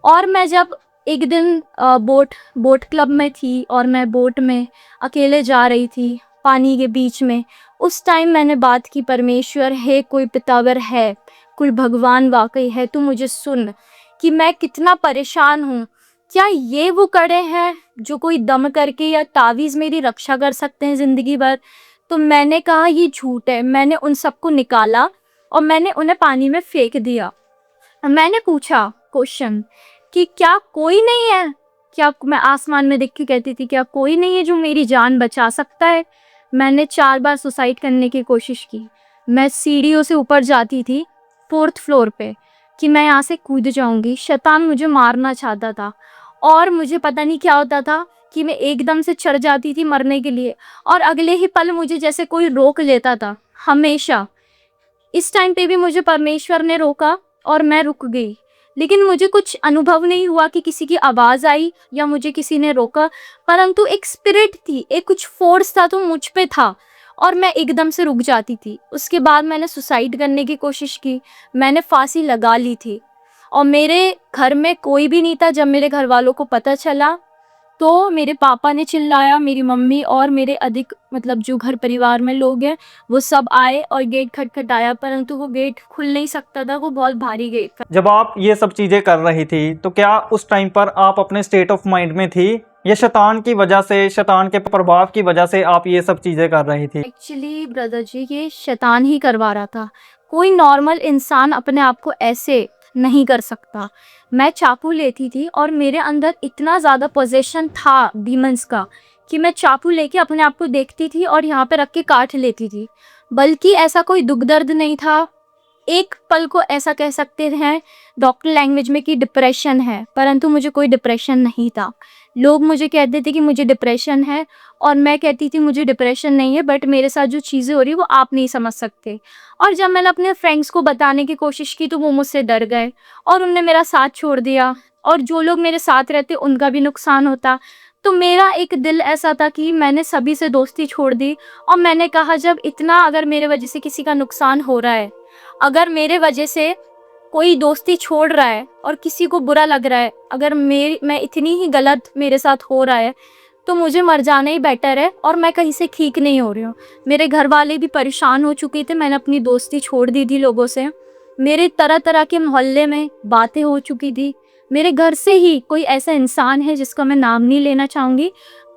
और मैं जब एक दिन बोट क्लब में थी और मैं बोट में अकेले जा रही थी पानी के बीच में, उस टाइम मैंने बात की, परमेश्वर है, कोई पितावर है, कोई भगवान वाकई है, तू मुझे सुन कि मैं कितना परेशान हूँ। क्या ये वो कड़े हैं जो कोई दम करके या तावीज़ मेरी रक्षा कर सकते हैं ज़िंदगी भर? तो मैंने कहा ये झूठ है। मैंने उन सबको निकाला और मैंने उन्हें पानी में फेंक दिया। मैंने पूछा क्वेश्चन कि क्या कोई नहीं है? क्या मैं आसमान में देख के कहती थी क्या कोई नहीं है जो मेरी जान बचा सकता है? मैंने 4 बार सुसाइड करने की कोशिश की। मैं सीढ़ियों से ऊपर जाती थी 4th फ्लोर पे कि मैं यहाँ से कूद जाऊंगी। शैतान मुझे मारना चाहता था और मुझे पता नहीं क्या होता था कि मैं एकदम से चढ़ जाती थी मरने के लिए और अगले ही पल मुझे जैसे कोई रोक लेता था हमेशा। इस टाइम पे भी मुझे परमेश्वर ने रोका और मैं रुक गई, लेकिन मुझे कुछ अनुभव नहीं हुआ कि किसी की आवाज़ आई या मुझे किसी ने रोका, परंतु एक स्पिरिट थी, एक कुछ फोर्स था तो मुझ पे था और मैं एकदम से रुक जाती थी। उसके बाद मैंने सुसाइड करने की कोशिश की, मैंने फांसी लगा ली थी और मेरे घर में कोई भी नहीं था। जब मेरे घर वालों को पता चला तो मेरे पापा ने चिल्लाया, मेरी मम्मी और मेरे अधिक मतलब जो घर परिवार में लोग हैं वो सब आए और गेट खटखटाया, परंतु वो गेट खुल नहीं सकता था, वो बहुत भारी गेट था। जब आप ये सब चीज़ें कर रही थी तो क्या उस टाइम पर आप अपने स्टेट ऑफ माइंड में थी या शैतान की वजह से, शैतान के प्रभाव की वजह से आप ये सब चीज़ें कर रही थी? एक्चुअली ब्रदर जी ये शैतान ही करवा रहा था। कोई नॉर्मल इंसान अपने आप को ऐसे नहीं कर सकता। मैं चाकू लेती थी और मेरे अंदर इतना ज़्यादा पोजेशन था डीमंस का कि मैं चाकू लेके अपने आप को देखती थी और यहाँ पे रख के काट लेती थी। बल्कि ऐसा कोई दुख दर्द नहीं था। एक पल को ऐसा कह सकते हैं डॉक्टर लैंग्वेज में कि डिप्रेशन है, परंतु मुझे कोई डिप्रेशन नहीं था। लोग मुझे कहते थे कि मुझे डिप्रेशन है और मैं कहती थी मुझे डिप्रेशन नहीं है, बट मेरे साथ जो चीज़ें हो रही वो आप नहीं समझ सकते। और जब मैंने अपने फ्रेंड्स को बताने की कोशिश की तो वो मुझसे डर गए और उनने मेरा साथ छोड़ दिया और जो लोग मेरे साथ रहते उनका भी नुकसान होता। तो मेरा एक दिल ऐसा था कि मैंने सभी से दोस्ती छोड़ दी और मैंने कहा जब इतना अगर मेरे वजह से किसी का नुकसान हो रहा है, अगर मेरे वजह से कोई दोस्ती छोड़ रहा है और किसी को बुरा लग रहा है, अगर मैं इतनी ही गलत मेरे साथ हो रहा है तो मुझे मर जाना ही बेटर है और मैं कहीं से ठीक नहीं हो रही हूँ। मेरे घर वाले भी परेशान हो चुके थे, मैंने अपनी दोस्ती छोड़ दी थी लोगों से। मेरे तरह तरह के मोहल्ले में बातें हो चुकी थी। मेरे घर से ही कोई ऐसा इंसान है जिसका मैं नाम नहीं लेना चाहूँगी,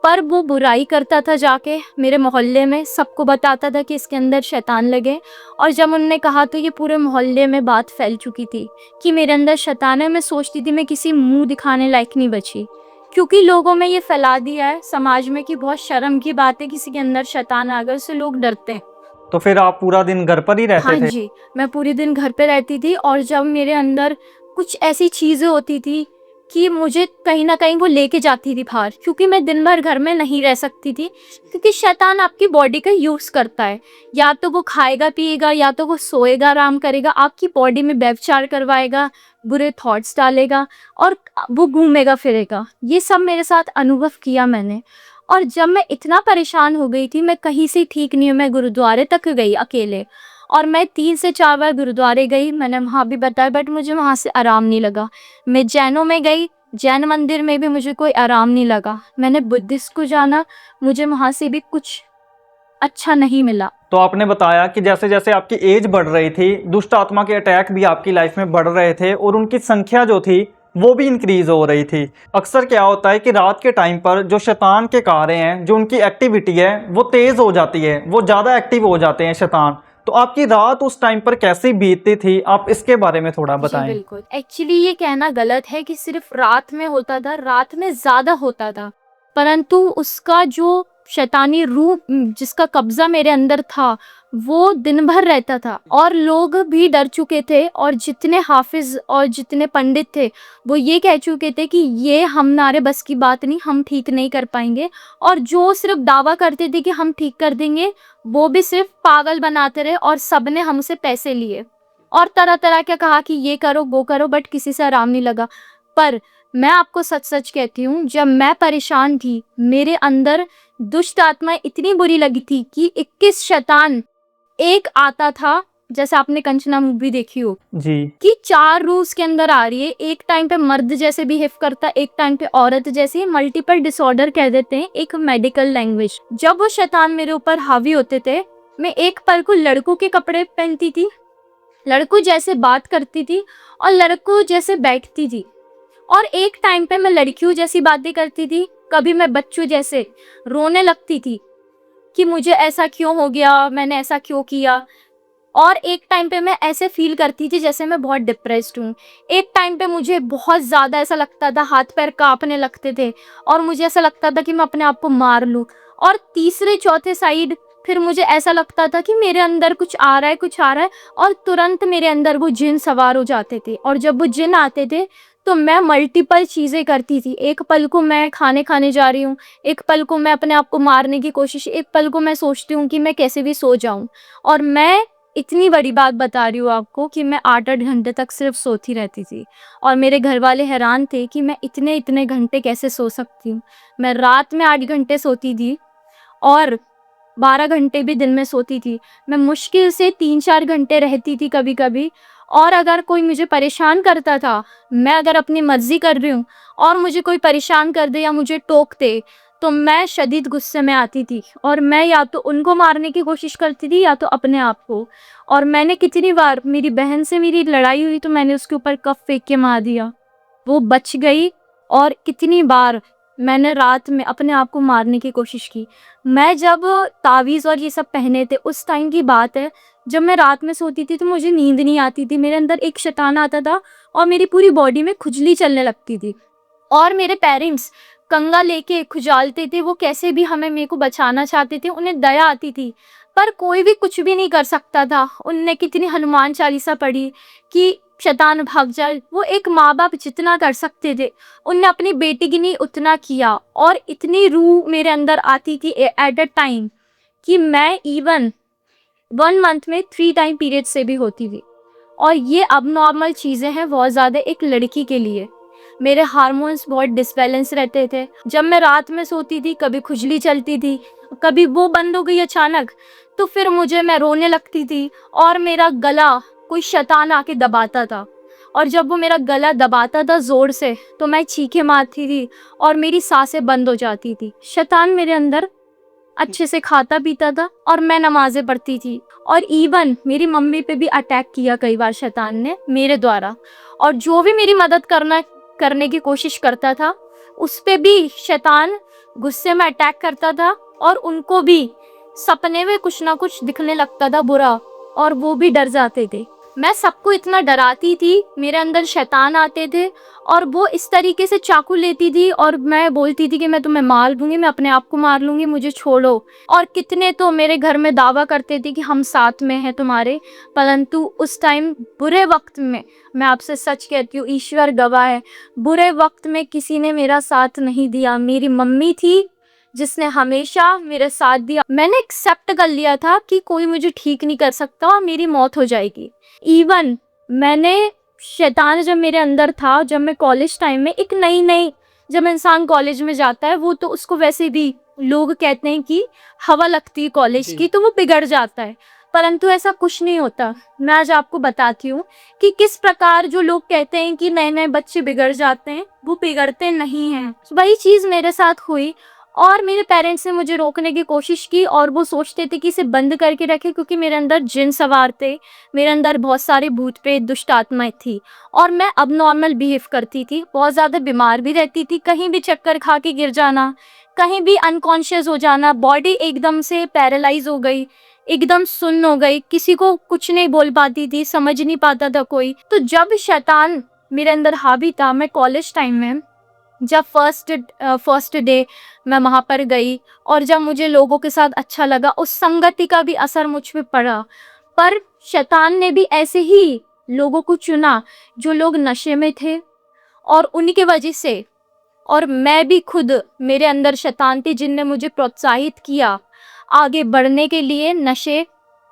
पर वो बुराई करता था जाके मेरे मोहल्ले में, सबको बताता था कि इसके अंदर शैतान लगे। और जब उन्होंने कहा तो ये पूरे मोहल्ले में बात फैल चुकी थी कि मेरे अंदर शैतान है। मैं सोचती थी मैं किसी मुंह दिखाने लायक नहीं बची, क्योंकि लोगों में ये फैला दिया है समाज में कि बहुत शर्म की बात है किसी के अंदर शैतान आ गए, उससे लोग डरते हैं। तो फिर आप पूरा दिन घर पर ही रहते हाँ थे? जी, मैं पूरे दिन घर पे रहती थी और जब मेरे अंदर कुछ ऐसी चीज़ें होती थी कि मुझे कहीं ना कहीं वो लेके जाती थी बाहर, क्योंकि मैं दिन भर घर में नहीं रह सकती थी। क्योंकि शैतान आपकी बॉडी का यूज़ करता है, या तो वो खाएगा पिएगा, या तो वो सोएगा आराम करेगा, आपकी बॉडी में व्यभिचार करवाएगा, बुरे थॉट्स डालेगा और वो घूमेगा फिरेगा। ये सब मेरे साथ अनुभव किया मैंने। और जब मैं इतना परेशान हो गई थी, मैं कहीं से ठीक नहीं हूँ, मैं गुरुद्वारे तक गई अकेले और मैं 3 से 4 बार गुरुद्वारे गई, मैंने वहाँ भी बताया, बट मुझे वहाँ से आराम नहीं लगा। मैं जैनों में गई, जैन मंदिर में भी मुझे कोई आराम नहीं लगा। मैंने बुद्धिस्ट को जाना, मुझे वहाँ से भी कुछ अच्छा नहीं मिला। तो आपने बताया कि जैसे जैसे आपकी एज बढ़ रही थी, दुष्ट आत्मा के अटैक भी आपकी लाइफ में बढ़ रहे थे और उनकी संख्या जो थी वो भी इंक्रीज हो रही थी। अक्सर क्या होता है कि रात के टाइम पर जो शैतान के कार्य हैं, जो उनकी एक्टिविटी है वो तेज़ हो जाती है, वो ज़्यादा एक्टिव हो जाते हैं शैतान। तो आपकी रात उस टाइम पर कैसी बीतती थी, आप इसके बारे में थोड़ा बताएं। बिल्कुल, एक्चुअली ये कहना गलत है कि सिर्फ रात में होता था, रात में ज़्यादा होता था, परंतु उसका जो शैतानी रूप जिसका कब्जा मेरे अंदर था वो दिन भर रहता था और लोग भी डर चुके थे। और जितने हाफिज और जितने पंडित थे वो ये कह चुके थे कि ये हमारे बस की बात नहीं, हम ठीक नहीं कर पाएंगे। और जो सिर्फ दावा करते थे कि हम ठीक कर देंगे, वो भी सिर्फ पागल बनाते रहे और सबने हमसे पैसे लिए और तरह तरह क्या कहा कि ये करो वो करो, बट किसी से आराम नहीं लगा। पर मैं आपको सच सच कहती हूँ, जब मैं परेशान थी मेरे अंदर दुष्ट आत्मा इतनी बुरी लगी थी कि 21 शैतान एक आता था, जैसे आपने कंचना मूवी देखी हो जी। कि 4 रूह उसके अंदर आ रही है, एक टाइम पे मर्द जैसे बिहेव करता, एक टाइम पे औरत जैसे। मल्टीपल डिसऑर्डर कह देते हैं एक मेडिकल लैंग्वेज। जब वो शैतान मेरे ऊपर हावी होते थे, मैं एक पल को लड़कों के कपड़े पहनती थी, लड़कों जैसे बात करती थी और लड़कों जैसे बैठती थी। और एक टाइम पे मैं लड़कियों जैसी बातें करती थी, कभी मैं बच्चों जैसे रोने लगती थी कि मुझे ऐसा क्यों हो गया, मैंने ऐसा क्यों किया। और एक टाइम पे मैं ऐसे फ़ील करती थी जैसे मैं बहुत डिप्रेस्ड हूँ। एक टाइम पे मुझे बहुत ज़्यादा ऐसा लगता था, हाथ-पैर काँपने लगते थे और मुझे ऐसा लगता था कि मैं अपने आप को मार लूँ। और तीसरे चौथे साइड फिर मुझे ऐसा लगता था कि मेरे अंदर कुछ आ रहा है, कुछ आ रहा है, और तुरंत मेरे अंदर वो जिन सवार हो जाते थे। और जब वो जिन आते थे तो मैं मल्टीपल चीज़ें करती थी। एक पल को मैं खाने खाने जा रही हूँ, एक पल को मैं अपने आप को मारने की कोशिश, एक पल को मैं सोचती हूँ कि मैं कैसे भी सो जाऊँ। और मैं इतनी बड़ी बात बता रही हूँ आपको कि मैं 8-8 घंटे तक सिर्फ़ सोती रहती थी और मेरे घरवाले हैरान थे कि मैं इतने-इतने घंटे कैसे सो सकती हूँ। मैं रात में 8 घंटे सोती थी और 12 घंटे भी दिन में सोती थी। मैं मुश्किल से 3-4 घंटे रहती थी कभी-कभी। और अगर कोई मुझे परेशान करता था, मैं अगर अपनी मर्ज़ी कर रही हूँ और मुझे कोई परेशान कर दे या मुझे टोक दे, तो मैं शदीद गुस्से में आती थी और मैं या तो उनको मारने की कोशिश करती थी या तो अपने आप को। और मैंने कितनी बार, मेरी बहन से मेरी लड़ाई हुई तो मैंने उसके ऊपर कप फेंक के मार दिया, वो बच गई। और कितनी बार मैंने रात में अपने आप को मारने की कोशिश की। मैं जब तावीज़ और ये सब पहने थे उस टाइम की बात है, जब मैं रात में सोती थी तो मुझे नींद नहीं आती थी। मेरे अंदर एक शैतान आता था और मेरी पूरी बॉडी में खुजली चलने लगती थी। और मेरे पेरेंट्स कंघा लेके खुजालते थे, वो कैसे भी हमें मेरे को बचाना चाहते थे, उन्हें दया आती थी, पर कोई भी कुछ भी नहीं कर सकता था। उनने कितनी हनुमान चालीसा पढ़ी कि शैतान भाग जाए, वो एक माँ-बाप जितना कर सकते थे, उनने अपनी बेटी के लिए उतना किया। और इतनी रूह मेरे अंदर आती थी एट अ टाइम कि मैं इवन 1 मंथ में 3 टाइम पीरियड से भी होती थी। और ये अबनॉर्मल चीज़ें हैं बहुत ज़्यादा एक लड़की के लिए। मेरे हार्मोन्स बहुत डिसबैलेंस रहते थे। जब मैं रात में सोती थी, कभी खुजली चलती थी, कभी वो बंद हो गई अचानक, तो फिर मैं रोने लगती थी और मेरा गला कोई शैतान आके दबाता था। और जब वो मेरा गला दबाता था ज़ोर से, तो मैं चीखें मारती थी और मेरी साँसें बंद हो जाती थी। शैतान मेरे अंदर अच्छे से खाता पीता था और मैं नमाज़ें पढ़ती थी। और इवन मेरी मम्मी पे भी अटैक किया कई बार शैतान ने मेरे द्वारा। और जो भी मेरी मदद करने की कोशिश करता था, उस पे भी शैतान गुस्से में अटैक करता था और उनको भी सपने में कुछ ना कुछ दिखने लगता था बुरा, और वो भी डर जाते थे। मैं सबको इतना डराती थी, मेरे अंदर शैतान आते थे और वो इस तरीके से चाकू लेती थी और मैं बोलती थी कि मैं तुम्हें मार दूंगी, मैं अपने आप को मार लूंगी, मुझे छोड़ो। और कितने तो मेरे घर में दावा करते थे कि हम साथ में हैं तुम्हारे, परंतु उस टाइम बुरे वक्त में, मैं आपसे सच कहती हूँ, ईश्वर गवाह है, बुरे वक्त में किसी ने मेरा साथ नहीं दिया। मेरी मम्मी थी जिसने हमेशा मेरे साथ दिया। मैंने एक्सेप्ट कर लिया था कि कोई मुझे ठीक नहीं कर सकता और मेरी मौत हो जाएगी। इवन मैंने, शैतान जब मेरे अंदर था, जब मैं कॉलेज टाइम में एक नई जब इंसान कॉलेज में जाता है, वो तो उसको वैसे भी लोग कहते हैं कि हवा लगती है कॉलेज की, तो वो बिगड़ जाता है, परंतु ऐसा कुछ नहीं होता। मैं आज आपको बताती हूँ कि किस प्रकार जो लोग कहते हैं कि नए बच्चे बिगड़ जाते हैं, वो बिगड़ते नहीं हैं। वही चीज़ मेरे साथ हुई और मेरे पेरेंट्स ने मुझे रोकने की कोशिश की और वो सोचते थे कि इसे बंद करके रखें, क्योंकि मेरे अंदर जिन सवार थे, मेरे अंदर बहुत सारे भूत प्रेत दुष्ट आत्माएं थी और मैं अब नॉर्मल बिहेव करती थी, बहुत ज़्यादा बीमार भी रहती थी, कहीं भी चक्कर खा के गिर जाना, कहीं भी अनकॉन्शियस हो जाना, बॉडी एकदम से पैरालाइज हो गई, एकदम सुन्न हो गई, किसी को कुछ नहीं बोल पाती थी, समझ नहीं पाता था कोई। तो जब शैतान मेरे अंदर हावी था, मैं कॉलेज टाइम में जब फर्स्ट डे मैं वहाँ पर गई और जब मुझे लोगों के साथ अच्छा लगा, उस संगति का भी असर मुझ पे पड़ा। पर शैतान ने भी ऐसे ही लोगों को चुना जो लोग नशे में थे और उन्हीं की वजह से, और मैं भी खुद, मेरे अंदर शैतान थी जिनने मुझे प्रोत्साहित किया आगे बढ़ने के लिए, नशे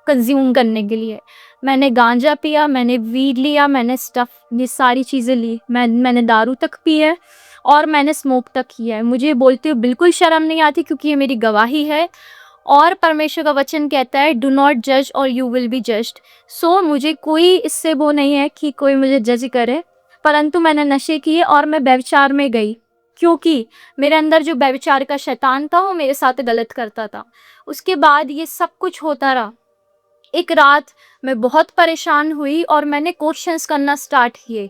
कंज्यूम करने के लिए। मैंने गांजा पिया, मैंने वीड लिया, मैंने स्टफ, ये सारी चीज़ें ली, मैंने दारू तक पी है और मैंने स्मोक तक किया है। मुझे बोलते हुए बिल्कुल शर्म नहीं आती, क्योंकि ये मेरी गवाही है और परमेश्वर का वचन कहता है, डू नॉट जज और यू विल बी जज्ड। सो मुझे कोई इससे वो नहीं है कि कोई मुझे जज करे, परंतु मैंने नशे किए और मैं व्यभिचार में गई, क्योंकि मेरे अंदर जो व्यभिचार का शैतान था वो मेरे साथ गलत करता था। उसके बाद ये सब कुछ होता रहा। एक रात मैं बहुत परेशान हुई और मैंने क्वेश्चंस करना स्टार्ट किए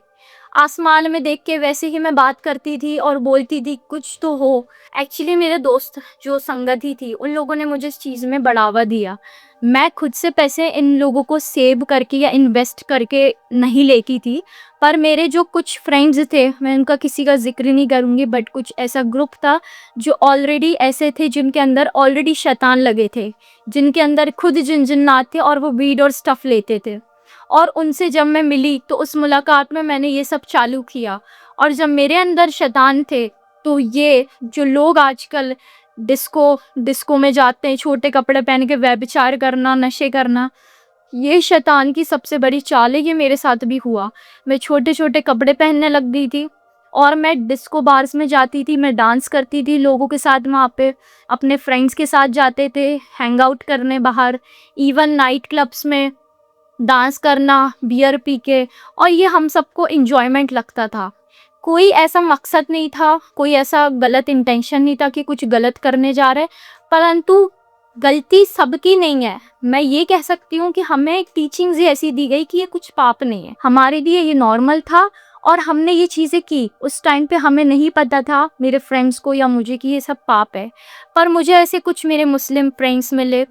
आसमान में देख के वैसे ही मैं बात करती थी और बोलती थी कुछ तो हो। एक्चुअली मेरे दोस्त जो संगति थी उन लोगों ने मुझे इस चीज़ में बढ़ावा दिया। मैं खुद से पैसे इन लोगों को सेव करके या इन्वेस्ट करके नहीं लेती थी, पर मेरे जो कुछ फ्रेंड्स थे, मैं उनका किसी का ज़िक्र नहीं करूँगी, बट कुछ ऐसा ग्रुप था जो ऑलरेडी ऐसे थे जिनके अंदर ऑलरेडी शैतान लगे थे, जिनके अंदर खुद जिन्नात थे और वो वीड और स्टफ़ लेते थे। और उनसे जब मैं मिली तो उस मुलाकात में मैंने ये सब चालू किया। और जब मेरे अंदर शैतान थे तो ये जो लोग आजकल डिस्को में जाते हैं, छोटे कपड़े पहन के व्यभिचार करना, नशे करना, ये शैतान की सबसे बड़ी चाल है। ये मेरे साथ भी हुआ। मैं छोटे छोटे कपड़े पहनने लग गई थी और मैं डिस्को बार्स में जाती थी, मैं डांस करती थी लोगों के साथ वहाँ पे, अपने फ्रेंड्स के साथ जाते थे हैंग आउट करने बाहर, इवन नाइट क्लब्स में डांस करना बियर पी के। और ये हम सबको एंजॉयमेंट लगता था। कोई ऐसा मकसद नहीं था, कोई ऐसा गलत इंटेंशन नहीं था कि कुछ गलत करने जा रहे, परंतु गलती सबकी नहीं है। मैं ये कह सकती हूँ कि हमें एक टीचिंग्स ही ऐसी दी गई कि ये कुछ पाप नहीं है, हमारे लिए ये नॉर्मल था और हमने ये चीज़ें की। उस टाइम पे हमें नहीं पता था, मेरे फ्रेंड्स को या मुझे, कि ये सब पाप है। पर मुझे ऐसे कुछ मेरे मुस्लिम फ्रेंड्स मिले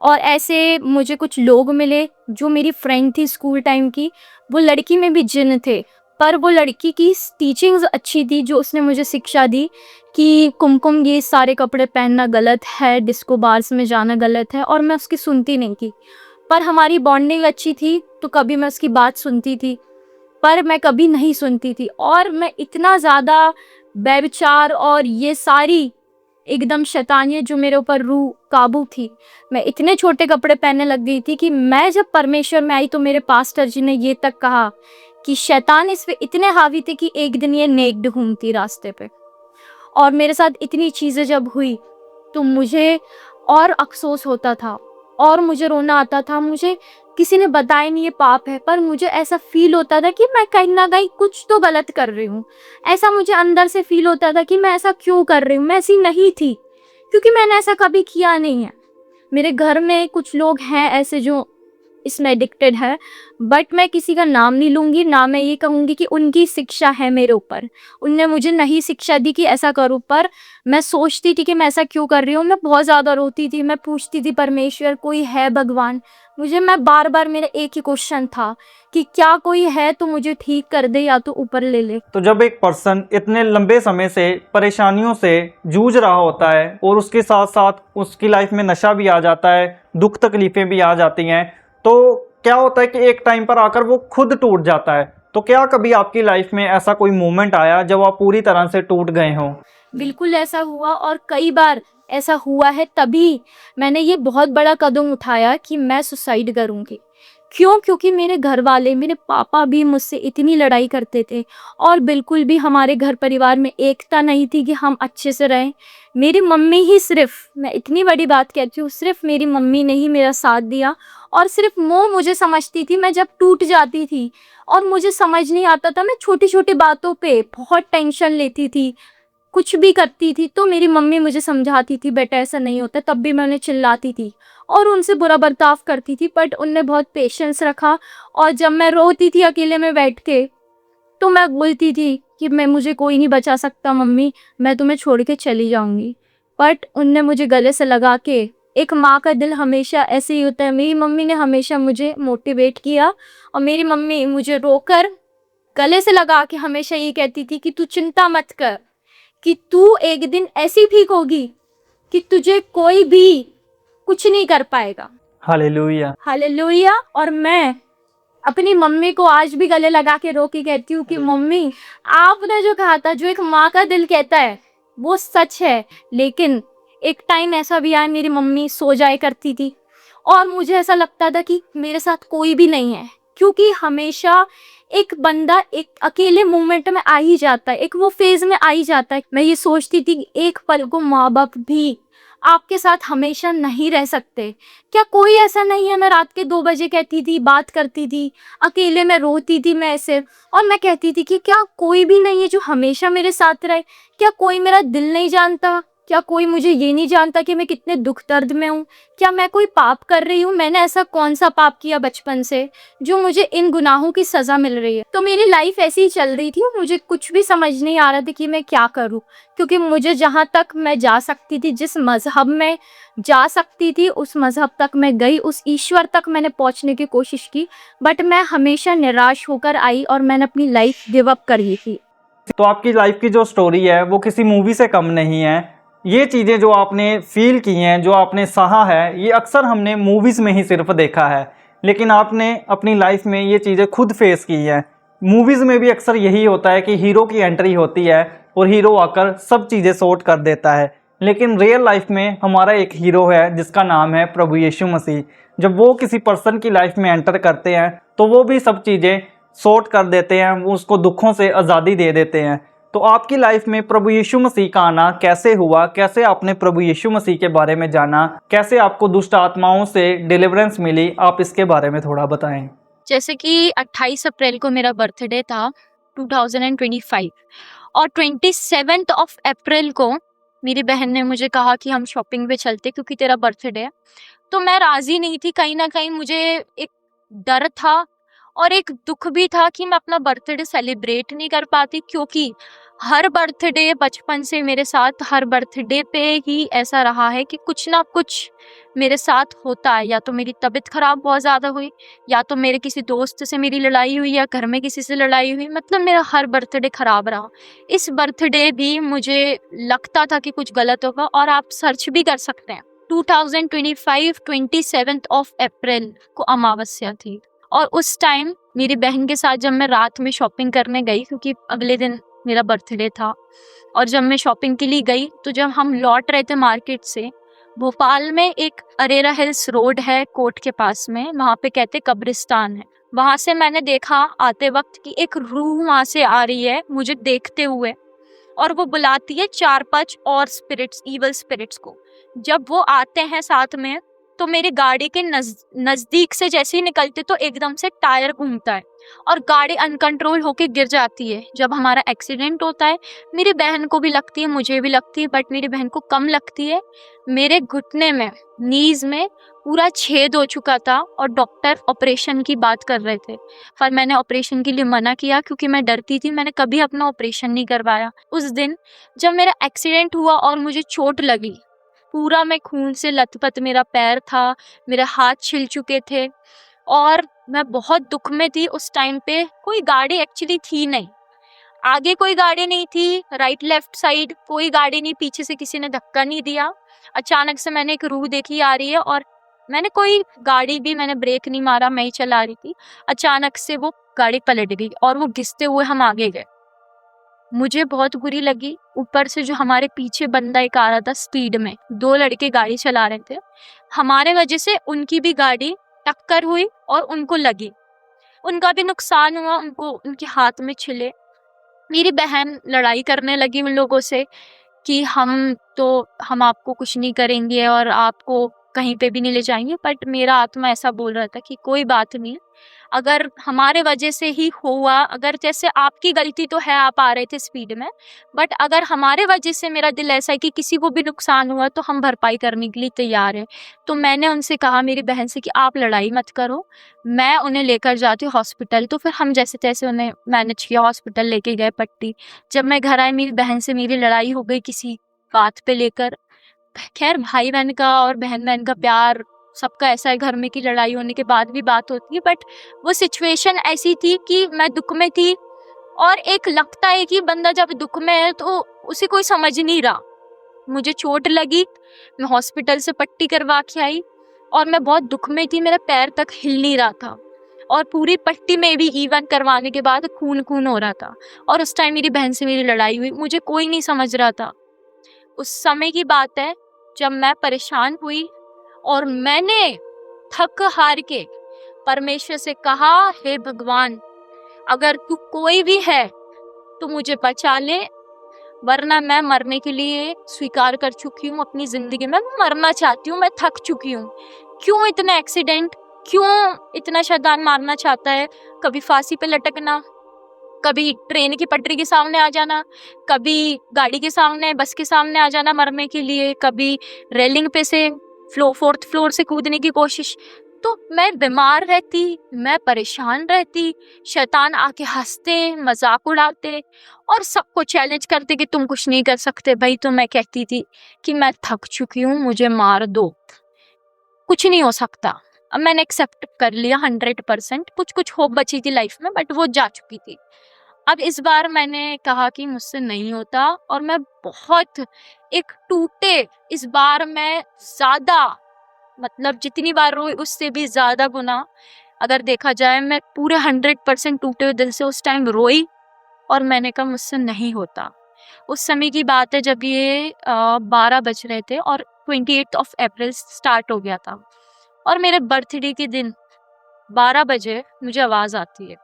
और ऐसे मुझे कुछ लोग मिले। जो मेरी फ्रेंड थी स्कूल टाइम की, वो लड़की में भी जिन्न थे, पर वो लड़की की टीचिंग्स अच्छी थी, जो उसने मुझे शिक्षा दी कि कुमकुम ये सारे कपड़े पहनना गलत है, डिस्को बार्स में जाना गलत है, और मैं उसकी सुनती नहीं थी। पर हमारी बॉन्डिंग अच्छी थी तो कभी मैं उसकी बात सुनती थी, पर मैं कभी नहीं सुनती थी। और मैं इतना ज़्यादा व्यभिचार और ये सारी एकदम शैतानियत जो मेरे ऊपर रूह काबू थी, मैं इतने छोटे कपड़े पहनने लग गई थी कि मैं जब परमेश्वर में आई तो मेरे पास्टर जी ने ये तक कहा कि शैतान इस पे इतने हावी थे कि एक दिन ये नेक्ड घूमती रास्ते पे। और मेरे साथ इतनी चीज़ें जब हुई तो मुझे और अफसोस होता था और मुझे रोना आता था। मुझे किसी ने बताया नहीं ये पाप है, पर मुझे ऐसा फील होता था कि मैं कहीं ना कहीं कुछ तो गलत कर रही हूँ। ऐसा मुझे अंदर से फील होता था कि मैं ऐसा क्यों कर रही हूँ, मैं ऐसी नहीं थी, क्योंकि मैंने ऐसा कभी किया नहीं है। मेरे घर में कुछ लोग हैं ऐसे जो इसमें एडिक्टेड है, बट मैं किसी का नाम नहीं लूँगी, ना मैं ये कहूँगी कि उनकी शिक्षा है मेरे ऊपर। उनने मुझे नहीं शिक्षा दी कि ऐसा करूँ, पर मैं सोचती थी कि मैं ऐसा क्यों कर रही हूँ। मैं बहुत ज़्यादा रोती थी, मैं पूछती थी परमेश्वर कोई है भगवान। मैं बार बार मेरा एक ही क्वेश्चन था कि क्या कोई है तो मुझे ठीक कर दे या तो ऊपर ले ले। तो जब एक पर्सन इतने लंबे समय से परेशानियों से जूझ रहा होता है और उसके साथ साथ उसकी लाइफ में नशा भी आ जाता है, दुख तकलीफ़ें भी आ जाती हैं, तो क्या होता है कि एक टाइम पर आकर वो खुद टूट जाता है। तो क्या कभी आपकी लाइफ में ऐसा कोई मोमेंट आया जब आप पूरी तरह से टूट गए हों? बिल्कुल ऐसा हुआ और कई बार ऐसा हुआ है। तभी मैंने ये बहुत बड़ा कदम उठाया कि मैं सुसाइड करूँगी। क्यों? क्योंकि मेरे घर वाले, मेरे पापा भी मुझसे इतनी लड़ाई करते थे और बिल्कुल भी हमारे घर परिवार में एकता नहीं थी कि हम अच्छे से रहें। मेरी मम्मी ही सिर्फ, मैं इतनी बड़ी बात कहती हूँ, सिर्फ मेरी मम्मी ने ही मेरा साथ दिया और सिर्फ वो मुझे समझती थी मैं जब टूट जाती थी और मुझे समझ नहीं आता था। मैं छोटी छोटी बातों पे बहुत टेंशन लेती थी, कुछ भी करती थी तो मेरी मम्मी मुझे समझाती थी बेटा ऐसा नहीं होता, तब भी मैं उन्हें चिल्लाती थी और उनसे बुरा बर्ताव करती थी, बट उनने बहुत पेशेंस रखा। और जब मैं रोती थी अकेले में बैठ के तो मैं बोलती थी कि मुझे कोई नहीं बचा सकता मम्मी, मैं तुम्हें छोड़ के चली जाऊंगी। बट उनने मुझे गले से लगा के, एक माँ का दिल हमेशा ऐसे ही होता है, मेरी मम्मी ने हमेशा मुझे मोटिवेट किया और मेरी मम्मी मुझे रोकर गले से लगा के हमेशा ये कहती थी कि तू चिंता मत कर, कि तू एक दिन ऐसी ठीक होगी कि तुझे कोई भी कुछ नहीं कर पाएगा। हालेलुया। हालेलुया। और मैं अपनी मम्मी को आज भी गले लगा के रो के कहती हूँ कि मम्मी, आपने जो कहा था, जो एक माँ का दिल कहता है वो सच है। लेकिन एक टाइम ऐसा भी आया, मेरी मम्मी सो जाया करती थी और मुझे ऐसा लगता था कि मेरे साथ कोई भी नहीं है, क्योंकि हमेशा एक बंदा एक अकेले मोमेंट में आ ही जाता है, एक वो फेज में आ ही जाता है। मैं ये सोचती थी कि एक पल को माँ बाप भी आपके साथ हमेशा नहीं रह सकते। क्या कोई ऐसा नहीं है? मैं रात के 2 बजे कहती थी, बात करती थी, अकेले में रोती थी मैं ऐसे, और मैं कहती थी कि क्या कोई भी नहीं है जो हमेशा मेरे साथ रहे? क्या कोई मेरा दिल नहीं जानता? क्या कोई मुझे ये नहीं जानता कि मैं कितने दुख दर्द में हूँ? क्या मैं कोई पाप कर रही हूँ? मैंने ऐसा कौन सा पाप किया बचपन से जो मुझे इन गुनाहों की सज़ा मिल रही है? तो मेरी लाइफ ऐसी ही चल रही थी और मुझे कुछ भी समझ नहीं आ रहा था कि मैं क्या करूँ, क्योंकि मुझे जहाँ तक मैं जा सकती थी, जिस मज़हब में जा सकती थी, उस मज़हब तक मैं गई, उस ईश्वर तक मैंने पहुँचने की कोशिश की, बट मैं हमेशा निराश होकर आई और मैंने अपनी लाइफ गिव अप कर दी थी। तो आपकी लाइफ की जो स्टोरी है वो किसी मूवी से कम नहीं है। ये चीज़ें जो आपने फील की हैं, जो आपने सहा है, ये अक्सर हमने मूवीज़ में ही सिर्फ देखा है, लेकिन आपने अपनी लाइफ में ये चीज़ें खुद फेस की हैं। मूवीज़ में भी अक्सर यही होता है कि हीरो की एंट्री होती है और हीरो आकर सब चीज़ें सॉर्ट कर देता है, लेकिन रियल लाइफ में हमारा एक हीरो है जिसका नाम है प्रभु यीशु मसीह। जब वो किसी पर्सन की लाइफ में एंटर करते हैं तो वो भी सब चीज़ें सॉर्ट कर देते हैं, वो उसको दुखों से आज़ादी दे देते हैं। तो आपकी लाइफ में प्रभु यीशु मसीह का आना कैसे हुआ? कैसे आपने प्रभु यीशु मसीह के बारे में जाना? कैसे आपको दुष्ट आत्माओं से डिलीवरेंस मिली? आप इसके बारे में थोड़ा बताएं। जैसे कि 28 अप्रैल को मेरा बर्थडे था 2025, और 27 ऑफ अप्रैल को मेरी बहन ने मुझे कहा कि हम शॉपिंग पे चलते क्योंकि तेरा बर्थडे है। तो मैं राज़ी नहीं थी, कहीं ना कहीं मुझे एक डर था और एक दुख भी था कि मैं अपना बर्थडे सेलिब्रेट नहीं कर पाती, क्योंकि हर बर्थडे बचपन से मेरे साथ हर बर्थडे पे ही ऐसा रहा है कि कुछ ना कुछ मेरे साथ होता है। या तो मेरी तबीयत ख़राब बहुत ज़्यादा हुई, या तो मेरे किसी दोस्त से मेरी लड़ाई हुई, या घर में किसी से लड़ाई हुई, मतलब मेरा हर बर्थडे ख़राब रहा। इस बर्थडे भी मुझे लगता था कि कुछ गलत होगा, और आप सर्च भी कर सकते हैं। 2025 27 ऑफ अप्रैल को अमावस्या थी, और उस टाइम मेरी बहन के साथ जब मैं रात में शॉपिंग करने गई, क्योंकि अगले दिन मेरा बर्थडे था, और जब मैं शॉपिंग के लिए गई तो जब हम लौट रहे थे मार्केट से, भोपाल में एक अरेरा हिल्स रोड है कोर्ट के पास में, वहाँ पे कहते कब्रिस्तान है। वहाँ से मैंने देखा आते वक्त कि एक रूह वहाँ से आ रही है मुझे देखते हुए, और वो बुलाती है 4-5 और स्पिरिट्स, इवल स्पिरिट्स को। जब वो आते हैं साथ में तो मेरी गाड़ी के नज़दीक से जैसे ही निकलते तो एकदम से टायर घूमता है और गाड़ी अनकंट्रोल होके गिर जाती है। जब हमारा एक्सीडेंट होता है, मेरी बहन को भी लगती है, मुझे भी लगती है, बट मेरी बहन को कम लगती है। मेरे घुटने में, नीज में पूरा छेद हो चुका था और डॉक्टर ऑपरेशन की बात कर रहे थे, पर मैंने ऑपरेशन के लिए मना किया क्योंकि मैं डरती थी। मैंने कभी अपना ऑपरेशन नहीं करवाया। उस दिन जब मेरा एक्सीडेंट हुआ और मुझे चोट लगी, पूरा मैं खून से लथपथ मेरा पैर था, मेरे हाथ छिल चुके थे और मैं बहुत दुख में थी। उस टाइम पे कोई गाड़ी एक्चुअली थी नहीं, आगे कोई गाड़ी नहीं थी, राइट लेफ्ट साइड कोई गाड़ी नहीं, पीछे से किसी ने धक्का नहीं दिया। अचानक से मैंने एक रूह देखी आ रही है, और मैंने कोई गाड़ी भी, मैंने ब्रेक नहीं मारा, मैं ही चला रही थी। अचानक से वो गाड़ी पलट गई और वो घिसते हुए हम आगे गए। मुझे बहुत बुरी लगी। ऊपर से जो हमारे पीछे बंदा एक आ रहा था स्पीड में, 2 लड़के गाड़ी चला रहे थे, हमारे वजह से उनकी भी गाड़ी टक्कर हुई और उनको लगी, उनका भी नुकसान हुआ, उनको उनके हाथ में छिले। मेरी बहन लड़ाई करने लगी उन लोगों से कि हम आपको कुछ नहीं करेंगे और आपको कहीं पे भी नहीं ले जाएंगे, बट मेरा आत्मा ऐसा बोल रहा था कि कोई बात नहीं, अगर हमारे वजह से ही हुआ, अगर जैसे आपकी गलती तो है, आप आ रहे थे स्पीड में, बट अगर हमारे वजह से मेरा दिल ऐसा है कि किसी को भी नुकसान हुआ तो हम भरपाई करने के लिए तैयार हैं। तो मैंने उनसे कहा, मेरी बहन से, कि आप लड़ाई मत करो, मैं उन्हें लेकर जाती हूँ हॉस्पिटल। तो फिर हम जैसे तैसे उन्हें मैनेज किया, हॉस्पिटल लेके गए पट्टी। जब मैं घर आई, मेरी बहन से मेरी लड़ाई हो गई किसी बात पे लेकर। खैर, भाई बहन का और बहन बहन का प्यार सबका ऐसा है, घर में की लड़ाई होने के बाद भी बात होती है, बट वो सिचुएशन ऐसी थी कि मैं दुख में थी, और एक लगता है कि बंदा जब दुख में है तो उसे कोई समझ नहीं रहा। मुझे चोट लगी, मैं हॉस्पिटल से पट्टी करवा के आई और मैं बहुत दुख में थी, मेरा पैर तक हिल नहीं रहा था, और पूरी पट्टी में भी इवन करवाने के बाद खून खून हो रहा था। और उस टाइम मेरी बहन से मेरी लड़ाई हुई, मुझे कोई नहीं समझ रहा था। उस समय की बात है जब मैं परेशान हुई और मैंने थक हार के परमेश्वर से कहा, हे भगवान, अगर तू कोई भी है तो मुझे बचा ले, वरना मैं मरने के लिए स्वीकार कर चुकी हूँ अपनी जिंदगी में। मैं मरना चाहती हूँ, मैं थक चुकी हूँ। क्यों इतना एक्सीडेंट, क्यों इतना शैतान मारना चाहता है, कभी फांसी पे लटकना, कभी ट्रेन की पटरी के सामने आ जाना, कभी गाड़ी के सामने, बस के सामने आ जाना मरने के लिए, कभी रेलिंग पे से फोर्थ फ्लोर से कूदने की कोशिश। तो मैं बीमार रहती, मैं परेशान रहती, शैतान आके हंसते, मजाक उड़ाते और सबको चैलेंज करते कि तुम कुछ नहीं कर सकते भाई। तो मैं कहती थी कि मैं थक चुकी हूँ, मुझे मार दो, कुछ नहीं हो सकता। अब मैंने एक्सेप्ट कर लिया 100%, कुछ कुछ होप बची थी लाइफ में, बट वो जा चुकी थी। अब इस बार मैंने कहा कि मुझसे नहीं होता, और मैं बहुत एक टूटे, इस बार मैं ज्यादा, मतलब जितनी बार रोई उससे भी ज्यादा गुना अगर देखा जाए, मैं पूरे 100% टूटे हुए दिल से उस टाइम रोई, और मैंने कहा मुझसे नहीं होता। उस समय की बात है जब ये 12 बज रहे थे और 28 अप्रैल स्टार्ट हो गया था, और मेरे बर्थडे के दिन 12 बजे मुझे आवाज आती है,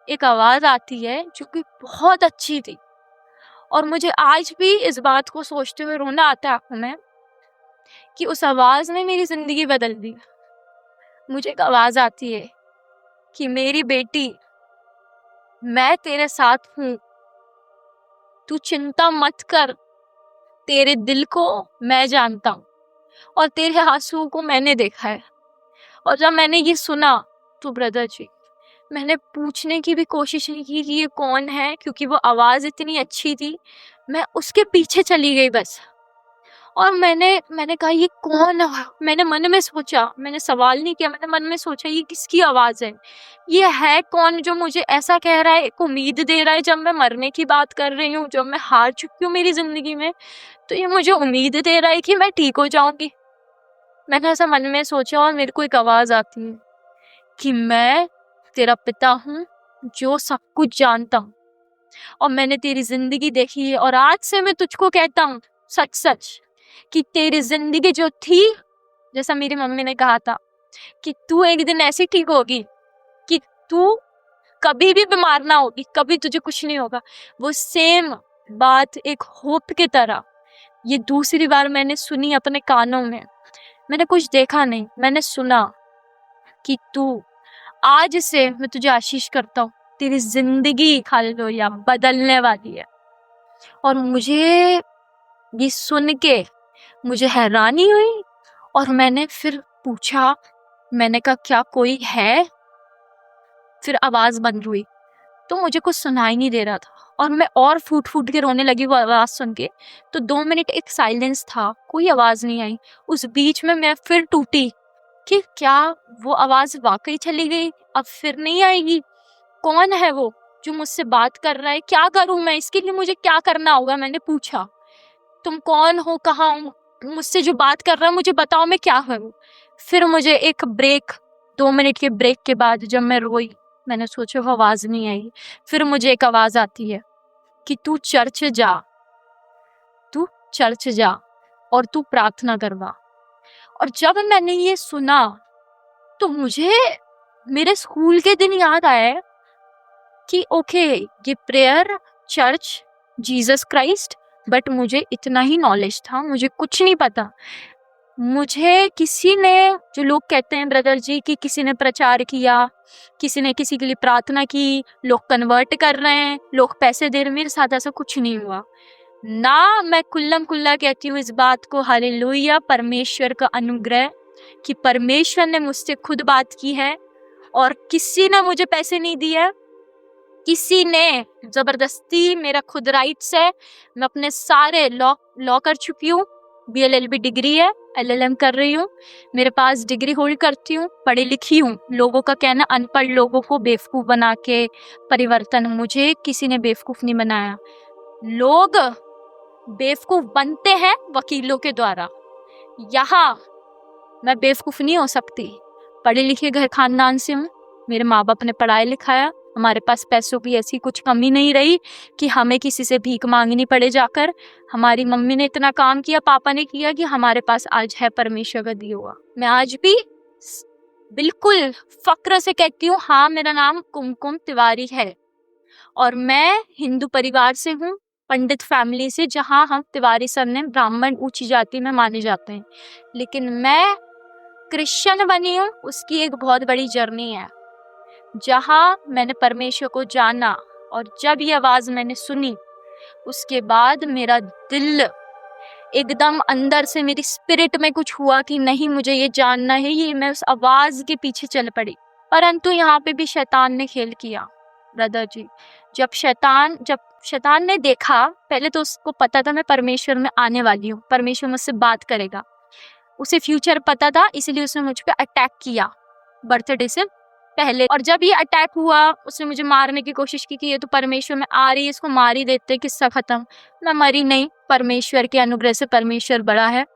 एक आवाज आती है जो कि बहुत अच्छी थी, और मुझे आज भी इस बात को सोचते हुए रोना आता है आंखों में कि उस आवाज ने मेरी जिंदगी बदल दी। मुझे एक आवाज आती है कि मेरी बेटी, मैं तेरे साथ हूं, तू चिंता मत कर, तेरे दिल को मैं जानता हूं और तेरे आंसुओं को मैंने देखा है। और जब मैंने ये सुना तो ब्रदर जी, मैंने पूछने की भी कोशिश नहीं की कि ये कौन है, क्योंकि वो आवाज इतनी अच्छी थी। मैं उसके पीछे चली गई बस, और मैंने कहा ये कौन है। मैंने मन में सोचा, मैंने सवाल नहीं किया, मैंने मन में सोचा ये किसकी आवाज है, ये है कौन जो मुझे ऐसा कह रहा है, एक उम्मीद दे रहा है जब मैं मरने की बात कर रही हूँ, जब मैं हार चुकी हूँ मेरी जिंदगी में, तो ये मुझे उम्मीद दे रहा है कि मैं ठीक हो जाऊंगी। मैंने ऐसा मन में सोचा, और मेरे को एक आवाज आती है कि मैं तेरा पिता हूँ जो सब कुछ जानता हूँ, और मैंने तेरी जिंदगी देखी है, और आज से मैं तुझको कहता हूँ सच सच कि तेरी जिंदगी जो थी, जैसा मेरी मम्मी ने कहा था कि तू एक दिन ऐसी ठीक होगी कि तू कभी भी बीमार ना होगी, कभी तुझे कुछ नहीं होगा, वो सेम बात एक होप की तरह ये दूसरी बार मैंने सुनी अपने कानों में। मैंने कुछ देखा नहीं, मैंने सुना कि तू, आज से मैं तुझे आशीष करता हूँ, तेरी जिंदगी हालेलुया बदलने वाली है। और मुझे ये सुन के मुझे हैरानी हुई, और मैंने फिर पूछा, मैंने कहा क्या कोई है। फिर आवाज बंद हुई, तो मुझे कुछ सुनाई नहीं दे रहा था, और मैं और फूट फूट के रोने लगी वो आवाज सुन के। तो 2 मिनट एक साइलेंस था, कोई आवाज नहीं आई। उस बीच में मैं फिर टूटी कि क्या वो आवाज वाकई चली गई, अब फिर नहीं आएगी। कौन है वो जो मुझसे बात कर रहा है, क्या करूं मैं, इसके लिए मुझे क्या करना होगा। मैंने पूछा तुम कौन हो, कहाँ हो, मुझसे जो बात कर रहा है मुझे बताओ मैं क्या करूं। फिर मुझे एक ब्रेक, 2 मिनट के ब्रेक के बाद जब मैं रोई, मैंने सोचा वो आवाज नहीं आई। फिर मुझे एक आवाज आती है कि तू चर्च जा, तू चर्च जा और तू प्रार्थना करवा। और जब मैंने ये सुना तो मुझे मेरे स्कूल के दिन याद आए कि ओके ये prayer, church, Jesus Christ, but मुझे इतना ही नॉलेज था, मुझे कुछ नहीं पता। मुझे किसी ने, जो लोग कहते हैं ब्रदर जी कि किसी ने प्रचार किया, किसी ने किसी के लिए प्रार्थना की, लोग कन्वर्ट कर रहे हैं, लोग पैसे दे रहे हैं, मेरे साथ ऐसा कुछ नहीं हुआ ना। मैं कुल्लम कुल्ला कहती हूँ इस बात को, हालेलुया, परमेश्वर का अनुग्रह कि परमेश्वर ने मुझसे खुद बात की है, और किसी ने मुझे पैसे नहीं दिए, किसी ने जबरदस्ती, मेरा खुद राइट्स है। मैं अपने सारे लॉ कर चुकी हूँ, BLLB डिग्री है, LLM कर रही हूँ, मेरे पास डिग्री होल्ड करती हूँ, पढ़ी लिखी हूँ। लोगों का कहना अनपढ़ लोगों को बेवकूफ बना के परिवर्तन, मुझे किसी ने बेवकूफ नहीं बनाया। लोग बेवकूफ बनते हैं वकीलों के द्वारा, यहाँ मैं बेवकूफ नहीं हो सकती। पढ़े लिखे घर खानदान से हूँ, मेरे माँ बाप ने पढ़ाया लिखाया, हमारे पास पैसों की ऐसी कुछ कमी नहीं रही कि हमें किसी से भीख मांगनी पड़े जाकर। हमारी मम्मी ने इतना काम किया, पापा ने किया कि हमारे पास आज है परमेश्वर का दिया हुआ। मैं आज भी बिल्कुल फक्र से कहती हूँ, हाँ मेरा नाम कुमकुम तिवारी है, और मैं हिंदू परिवार से हूँ, पंडित फैमिली से, जहाँ हम तिवारी सरनेम ब्राह्मण ऊंची जाति में माने जाते हैं। लेकिन मैं क्रिश्चियन बनी हूँ, उसकी एक बहुत बड़ी जर्नी है। जहाँ मैंने परमेश्वर को जाना और जब ये आवाज़ मैंने सुनी, उसके बाद मेरा दिल एकदम अंदर से, मेरी स्पिरिट में कुछ हुआ कि नहीं, मुझे ये जानना है, ये मैं उस आवाज़ के पीछे चल पड़ी। परंतु यहाँ पे भी शैतान ने खेल किया ब्रदर जी। जब शैतान ने देखा, पहले तो उसको पता था मैं परमेश्वर में आने वाली हूँ, परमेश्वर मुझसे बात करेगा, उसे फ्यूचर पता था, इसलिए उसने मुझ पर अटैक किया बर्थडे से पहले। और जब ये अटैक हुआ, उसने मुझे मारने की कोशिश की कि ये तो परमेश्वर में आ रही है, इसको मार ही देते, किस्सा खत्म। मैं मरी नहीं, परमेश्वर के अनुग्रह से, परमेश्वर बड़ा है,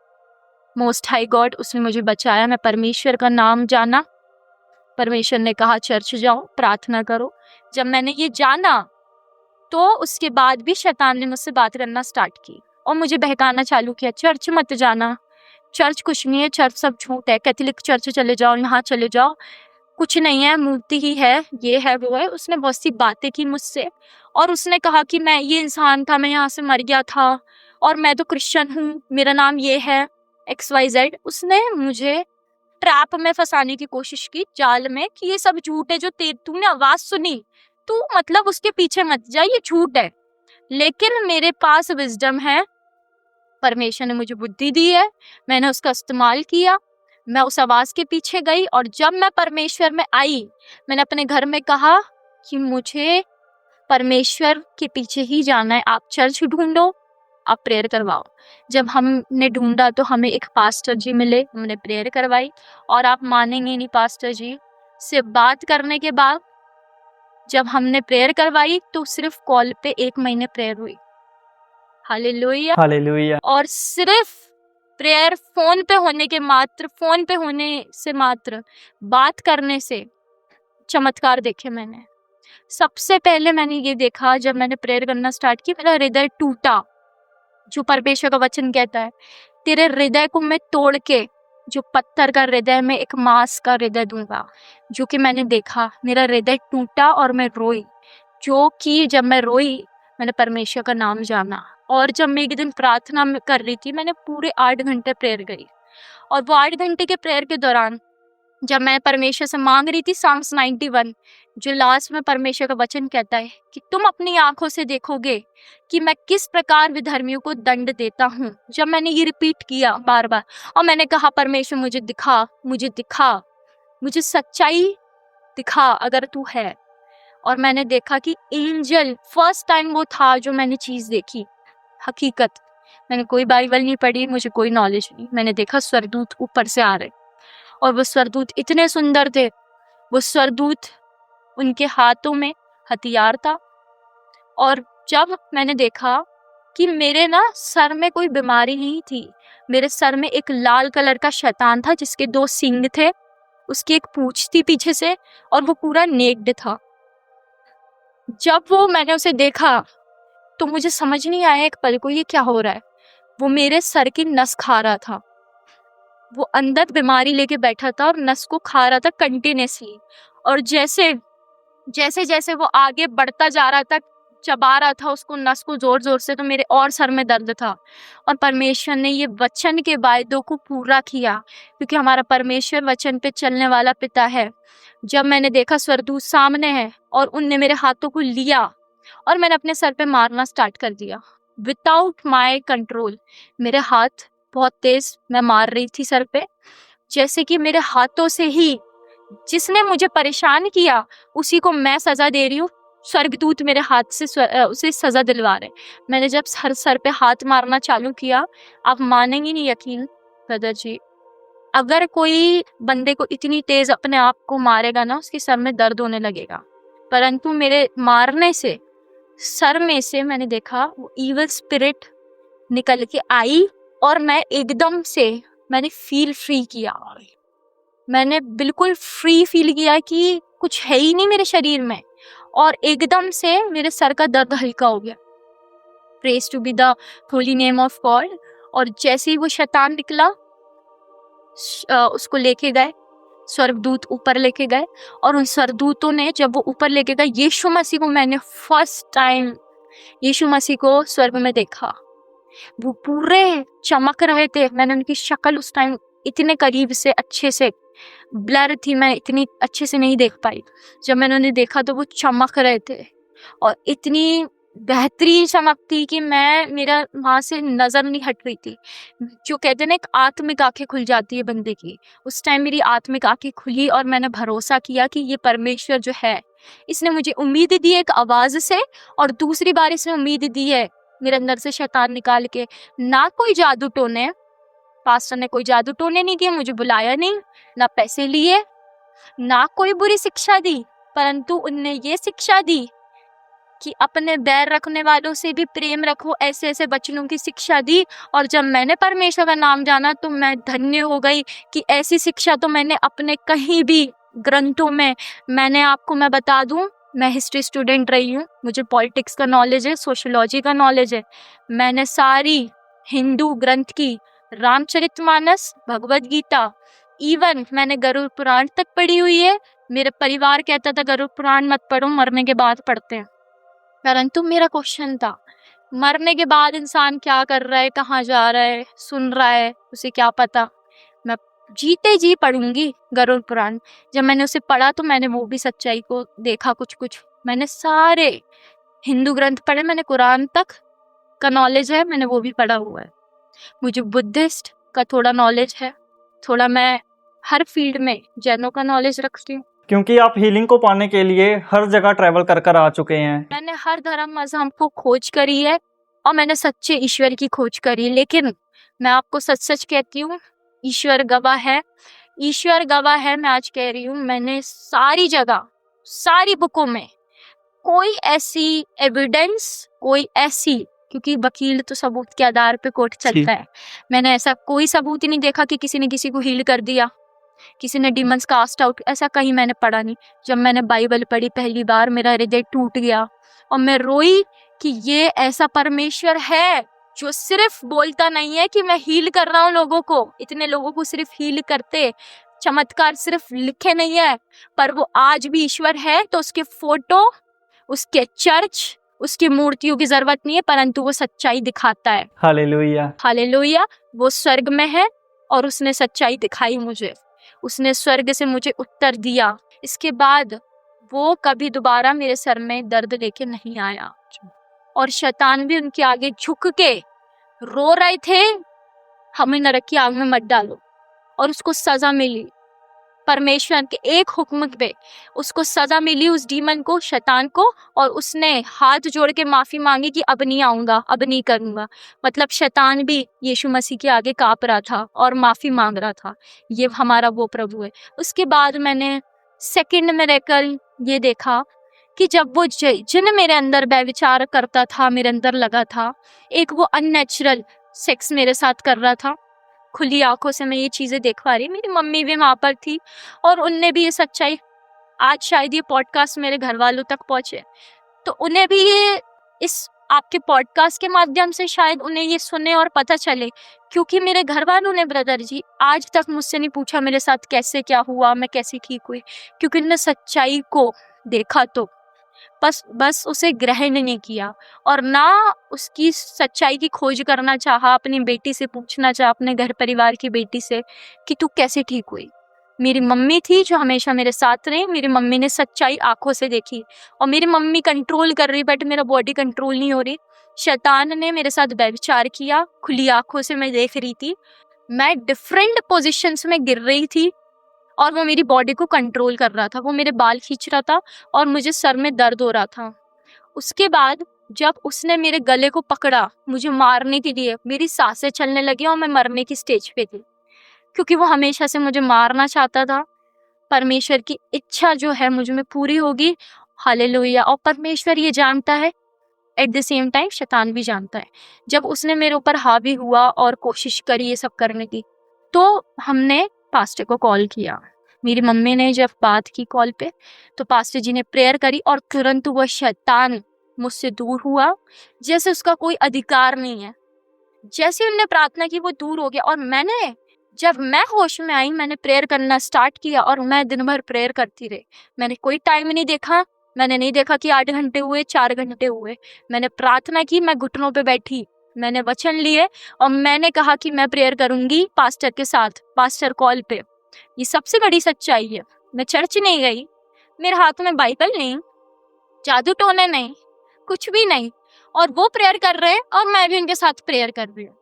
मोस्ट हाई गॉड, उसने मुझे बचाया। मैं परमेश्वर का नाम जाना, परमेश्वर ने कहा चर्च जाओ, प्रार्थना करो। जब मैंने ये जाना तो उसके बाद भी शैतान ने मुझसे बात करना स्टार्ट की और मुझे बहकाना चालू किया, चर्च मत जाना, चर्च कुछ नहीं है, चर्च सब झूठ है, कैथोलिक चर्च चले जाओ, यहाँ चले जाओ, कुछ नहीं है, मूर्ति ही है, ये है वो है। उसने बहुत सी बातें की मुझसे और उसने कहा कि मैं ये इंसान था, मैं यहाँ से मर गया था और मैं तो क्रिश्चियन हूँ, मेरा नाम ये है XYZ। उसने मुझे ट्रैप में फंसाने की कोशिश की, जाल में, कि ये सब झूठ है, जो तूने आवाज सुनी, तू मतलब उसके पीछे मत जा, ये झूठ है। लेकिन मेरे पास विजडम है, परमेश्वर ने मुझे बुद्धि दी है, मैंने उसका इस्तेमाल किया, मैं उस आवाज के पीछे गई। और जब मैं परमेश्वर में आई, मैंने अपने घर में कहा कि मुझे परमेश्वर के पीछे ही जाना है, आप चर्च ढूंढो, आप प्रेयर करवाओ। जब हमने ढूंढा तो हमें एक पास्टर जी मिले, हमने प्रेयर करवाई और आप मानेंगे नहीं, पास्टर जी से बात करने के बाद जब हमने प्रेयर करवाई तो सिर्फ कॉल पे 1 महीने प्रेयर हुई। Hallelujah, hallelujah. और सिर्फ प्रेयर फोन पे होने से मात्र बात करने से चमत्कार देखे मैंने। सबसे पहले मैंने ये देखा, जब मैंने प्रेयर करना स्टार्ट की, मेरा हृदय टूटा। जो परमेश्वर का वचन कहता है, तेरे हृदय को मैं तोड़ के जो पत्थर का हृदय में एक मांस का हृदय दूंगा। जो कि मैंने देखा, मेरा हृदय टूटा और मैं रोई। जो कि जब मैं रोई, मैंने परमेश्वर का नाम जाना। और जब मैं एक दिन प्रार्थना कर रही थी, मैंने पूरे 8 घंटे प्रेयर करी। और वो 8 घंटे के प्रेयर के दौरान जब मैं परमेश्वर से मांग रही थी साम्स 91, जो लास्ट में परमेश्वर का वचन कहता है कि तुम अपनी आंखों से देखोगे कि मैं किस प्रकार विधर्मियों को दंड देता हूँ। जब मैंने ये रिपीट किया बार बार और मैंने कहा परमेश्वर मुझे दिखा, मुझे सच्चाई दिखा अगर तू है। और मैंने देखा कि एंजल, फर्स्ट टाइम वो था जो मैंने चीज देखी, हकीकत। मैंने कोई बाइबल नहीं पढ़ी, मुझे कोई नॉलेज नहीं, मैंने देखा स्वर्गदूत ऊपर से आ रहे और वो स्वर्गदूत इतने सुंदर थे। वो स्वर्गदूत, उनके हाथों में हथियार था। और जब मैंने देखा कि मेरे ना सर में कोई बीमारी नहीं थी, मेरे सर में एक लाल कलर का शैतान था जिसके 2 सींग थे, उसकी एक पूंछ थी पीछे से और वो पूरा नेक्ड था। जब वो मैंने उसे देखा तो मुझे समझ नहीं आया एक पल को ये क्या हो रहा है। वो मेरे सर की नस खा रहा था, वो अंदर बीमारी लेके बैठा था और नस को खा रहा था कंटिन्यूसली। और जैसे जैसे वो आगे बढ़ता जा रहा था, चबा रहा था उसको, नस को जोर जोर से, तो मेरे और सर में दर्द था। और परमेश्वर ने ये वचन के वायदों को पूरा किया, क्योंकि हमारा परमेश्वर वचन पे चलने वाला पिता है। जब मैंने देखा स्वर्गदूत सामने है और उनने मेरे हाथों को लिया और मैंने अपने सर पे मारना स्टार्ट कर दिया विदाउट माय कंट्रोल। मेरे हाथ बहुत तेज मैं मार रही थी सर पे, जैसे कि मेरे हाथों से ही जिसने मुझे परेशान किया उसी को मैं सजा दे रही हूँ। स्वर्गदूत मेरे हाथ से उसे सजा दिलवा रहे। मैंने जब सर पे हाथ मारना चालू किया, आप मानेंगे नहीं, यकीन ब्रदर जी, अगर कोई बंदे को इतनी तेज अपने आप को मारेगा ना, उसके सर में दर्द होने लगेगा। परंतु मेरे मारने से सर में से मैंने देखा वो ईविल स्पिरिट निकल के आई और मैं एकदम से मैंने फील फ्री किया। मैंने बिल्कुल फ्री फील किया कि कुछ है ही नहीं मेरे शरीर में, और एकदम से मेरे सर का दर्द हल्का हो गया। Praise to be the holy name of God. और जैसे ही वो शैतान निकला, उसको लेके गए स्वर्गदूत, ऊपर लेके गए। और उन स्वर्गदूतों ने जब वो ऊपर लेके गए, यीशु मसीह को मैंने फर्स्ट टाइम यीशु मसीह को स्वर्ग में देखा। वो पूरे चमक रहे थे, मैंने उनकी शक्ल उस टाइम इतने करीब से अच्छे से ब्लर थी, मैं इतनी अच्छे से नहीं देख पाई। जब मैंने उन्हें देखा तो वो चमक रहे थे और इतनी बेहतरीन चमक थी कि मेरा वहाँ से नज़र नहीं हट रही थी। जो कहते हैं ना, एक आत्मिक आंखें खुल जाती है बंदे की, उस टाइम मेरी आत्मिक आंखें खुली और मैंने भरोसा किया कि ये परमेश्वर जो है, इसने मुझे उम्मीद दी है एक आवाज़ से, और दूसरी बार इसने उम्मीद दी है मेरे अंदर से शैतान निकाल के। ना कोई जादू टोने, पास्टर ने कोई जादू टोने नहीं दिए, मुझे बुलाया नहीं, ना पैसे लिए, ना कोई बुरी शिक्षा दी, परंतु उनने ये शिक्षा दी कि अपने बैर रखने वालों से भी प्रेम रखो, ऐसे ऐसे वचनों की शिक्षा दी। और जब मैंने परमेश्वर का नाम जाना तो मैं धन्य हो गई कि ऐसी शिक्षा तो मैंने अपने कहीं भी ग्रंथों में, मैंने आपको मैं बता दूं, मैं हिस्ट्री स्टूडेंट रही हूँ, मुझे पॉलिटिक्स का नॉलेज है, सोशियोलॉजी का नॉलेज है। मैंने सारी हिंदू ग्रंथ की, रामचरितमानस, भगवद गीता, इवन मैंने गरुड़ पुराण तक पढ़ी हुई है। मेरे परिवार कहता था गरुड़ पुराण मत पढ़ो, मरने के बाद पढ़ते हैं। परंतु मेरा क्वेश्चन था, मरने के बाद इंसान क्या कर रहा है, कहाँ जा रहा है, सुन रहा है, उसे क्या पता। मैं जीते जी पढ़ूंगी गरुड़ पुराण। जब मैंने उसे पढ़ा तो मैंने वो भी सच्चाई को देखा। कुछ कुछ मैंने सारे हिंदू ग्रंथ पढ़े, मैंने कुरान तक का नॉलेज है, मैंने वो भी पढ़ा हुआ है। मुझे बुद्धिस्ट का थोड़ा नॉलेज है, थोड़ा मैं हर फील्ड में जैनों का नॉलेज रखती हूँ, क्योंकि आप हीलिंग को पाने के लिए हर जगह ट्रैवल कर कर आ चुके हैं। मैंने हर धर्म मजहब को खोज करी है और मैंने सच्चे ईश्वर की खोज करी। लेकिन मैं आपको सच सच कहती हूँ, ईश्वर गवाह है, ईश्वर गवाह है, मैं आज कह रही हूँ, मैंने सारी जगह, सारी बुकों में कोई ऐसी एविडेंस, कोई ऐसी, क्योंकि वकील तो सबूत के आधार पे कोर्ट चलता है, मैंने ऐसा कोई सबूत ही नहीं देखा कि किसी ने किसी को हील कर दिया, किसी ने डीमंस कास्ट आउट, ऐसा कहीं मैंने पढ़ा नहीं। जब मैंने बाइबल पढ़ी पहली बार, मेरा हृदय टूट गया और मैं रोई कि ये ऐसा परमेश्वर है जो सिर्फ बोलता नहीं है कि मैं हील कर रहा हूँ लोगों को, इतने लोगों को सिर्फ हील करते, चमत्कार सिर्फ लिखे नहीं है, पर वो आज भी ईश्वर है। तो उसके फोटो, उसके चर्च, उसकी मूर्तियों की जरूरत नहीं है, परंतु वो सच्चाई दिखाता है। Hallelujah, hallelujah. वो स्वर्ग में है और उसने सच्चाई दिखाई मुझे, उसने स्वर्ग से मुझे उत्तर दिया। इसके बाद वो कभी दोबारा मेरे सर में दर्द लेके नहीं आया और शैतान भी उनके आगे झुक के रो रहे थे, हमें नरक की आग में मत डालो, और उसको सजा मिली परमेश्वर के एक हुक्म पे, उसको सजा मिली उस डीमन को, शैतान को, और उसने हाथ जोड़ के माफी मांगी कि अब नहीं आऊंगा, अब नहीं करूंगा। मतलब शैतान भी यीशु मसीह के आगे कांप रहा था और माफी मांग रहा था। ये हमारा वो प्रभु है। उसके बाद मैंने सेकंड मिरेकल ये देखा कि जब वो जिन मेरे अंदर व्यभिचार करता था, मेरे अंदर लगा था, एक वो अननेचुरल सेक्स मेरे साथ कर रहा था, खुली आंखों से मैं ये चीजें देख पा रही। मेरी मम्मी भी वहां पर थी और उनने भी ये सच्चाई, आज शायद ये पॉडकास्ट मेरे घर वालों तक पहुंचे तो उन्हें भी ये, इस आपके पॉडकास्ट के माध्यम से शायद उन्हें ये सुने और पता चले, क्योंकि मेरे घर वालों ने ब्रदर जी आज तक मुझसे नहीं पूछा मेरे साथ कैसे क्या हुआ, मैं कैसे ठीक हुई, क्योंकि उन्होंने सच्चाई को देखा तो बस उसे ग्रहण नहीं किया और ना उसकी सच्चाई की खोज करना चाहा, अपनी बेटी से पूछना चाहा, अपने घर परिवार की बेटी से कि तू कैसे ठीक हुई। मेरी मम्मी थी जो हमेशा मेरे साथ रही, मेरी मम्मी ने सच्चाई आंखों से देखी और मेरी मम्मी कंट्रोल कर रही, बट मेरा बॉडी कंट्रोल नहीं हो रही। शैतान ने मेरे साथ व्यभिचार किया, खुली आंखों से मैं देख रही थी, मैं डिफरेंट पोजीशंस में गिर रही थी और वो मेरी बॉडी को कंट्रोल कर रहा था, वो मेरे बाल खींच रहा था और मुझे सर में दर्द हो रहा था। उसके बाद जब उसने मेरे गले को पकड़ा मुझे मारने के लिए, मेरी सांसें चलने लगी और मैं मरने की स्टेज पे थी, क्योंकि वो हमेशा से मुझे मारना चाहता था। परमेश्वर की इच्छा जो है मुझ में पूरी होगी, हालेलुया। और परमेश्वर ये जानता है, एट द सेम टाइम शैतान भी जानता है। जब उसने मेरे ऊपर हावी हुआ और कोशिश करी ये सब करने की, तो हमने पास्टर को कॉल किया। मेरी मम्मी ने जब बात की कॉल पे तो पास्टर जी ने प्रेयर करी और तुरंत वह शैतान मुझसे दूर हुआ, जैसे उसका कोई अधिकार नहीं है। जैसे उन्होंने प्रार्थना की वो दूर हो गया और जब मैं होश में आई मैंने प्रेयर करना स्टार्ट किया और मैं दिन भर प्रेयर करती रही। मैंने कोई टाइम नहीं देखा, मैंने नहीं देखा कि 8 घंटे हुए 4 घंटे हुए। मैंने प्रार्थना की, मैं घुटनों पे बैठी, मैंने वचन लिए और मैंने कहा कि मैं प्रेयर करूंगी पास्टर के साथ, पास्टर कॉल पे। ये सबसे बड़ी सच्चाई है। मैं चर्च नहीं गई, मेरे हाथ में बाइबल नहीं, जादू टोने नहीं, कुछ भी नहीं, और वो प्रेयर कर रहे हैं और मैं भी उनके साथ प्रेयर कर रही हूँ,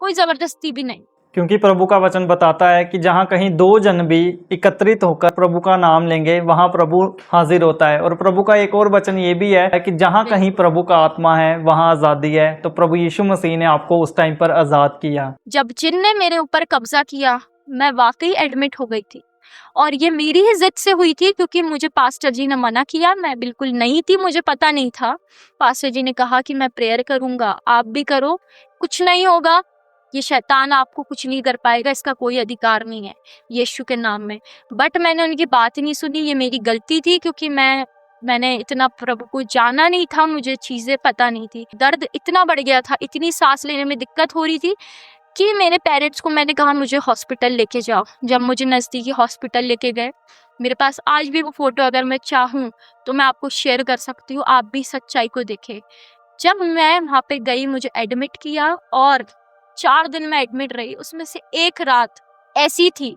कोई जबरदस्ती भी नहीं। क्योंकि प्रभु का वचन बताता है कि जहाँ कहीं दो जन भी एकत्रित होकर प्रभु का नाम लेंगे वहाँ प्रभु हाजिर होता है। और प्रभु का एक और वचन ये भी है कि जहाँ कहीं प्रभु का आत्मा है वहाँ आज़ादी है। तो प्रभु यीशु मसीह ने आपको उस टाइम पर आज़ाद किया। जब जिन ने मेरे ऊपर कब्जा किया, मैं वाकई एडमिट हो गई थी, और ये मेरी ही जिद से हुई थी, क्योंकि मुझे पास्टर जी ने मना किया। मैं बिल्कुल नहीं थी, मुझे पता नहीं था। पास्टर जी ने कहा कि मैं प्रेयर करूंगा, आप भी करो, कुछ नहीं होगा, ये शैतान आपको कुछ नहीं कर पाएगा, इसका कोई अधिकार नहीं है यीशु के नाम में। बट मैंने उनकी बात नहीं सुनी। ये मेरी गलती थी, क्योंकि मैंने इतना प्रभु को जाना नहीं था, मुझे चीज़ें पता नहीं थी। दर्द इतना बढ़ गया था, इतनी सांस लेने में दिक्कत हो रही थी कि मेरे पेरेंट्स को मैंने कहा मुझे हॉस्पिटल लेके जाओ। जब मुझे नज़दीकी हॉस्पिटल लेके गए, मेरे पास आज भी वो फ़ोटो, अगर मैं चाहूँ तो मैं आपको शेयर कर सकती हूँ, आप भी सच्चाई को देखें। जब मैं वहाँ पे गई, मुझे एडमिट किया और 4 दिन मैं एडमिट रही। उसमें से एक रात ऐसी थी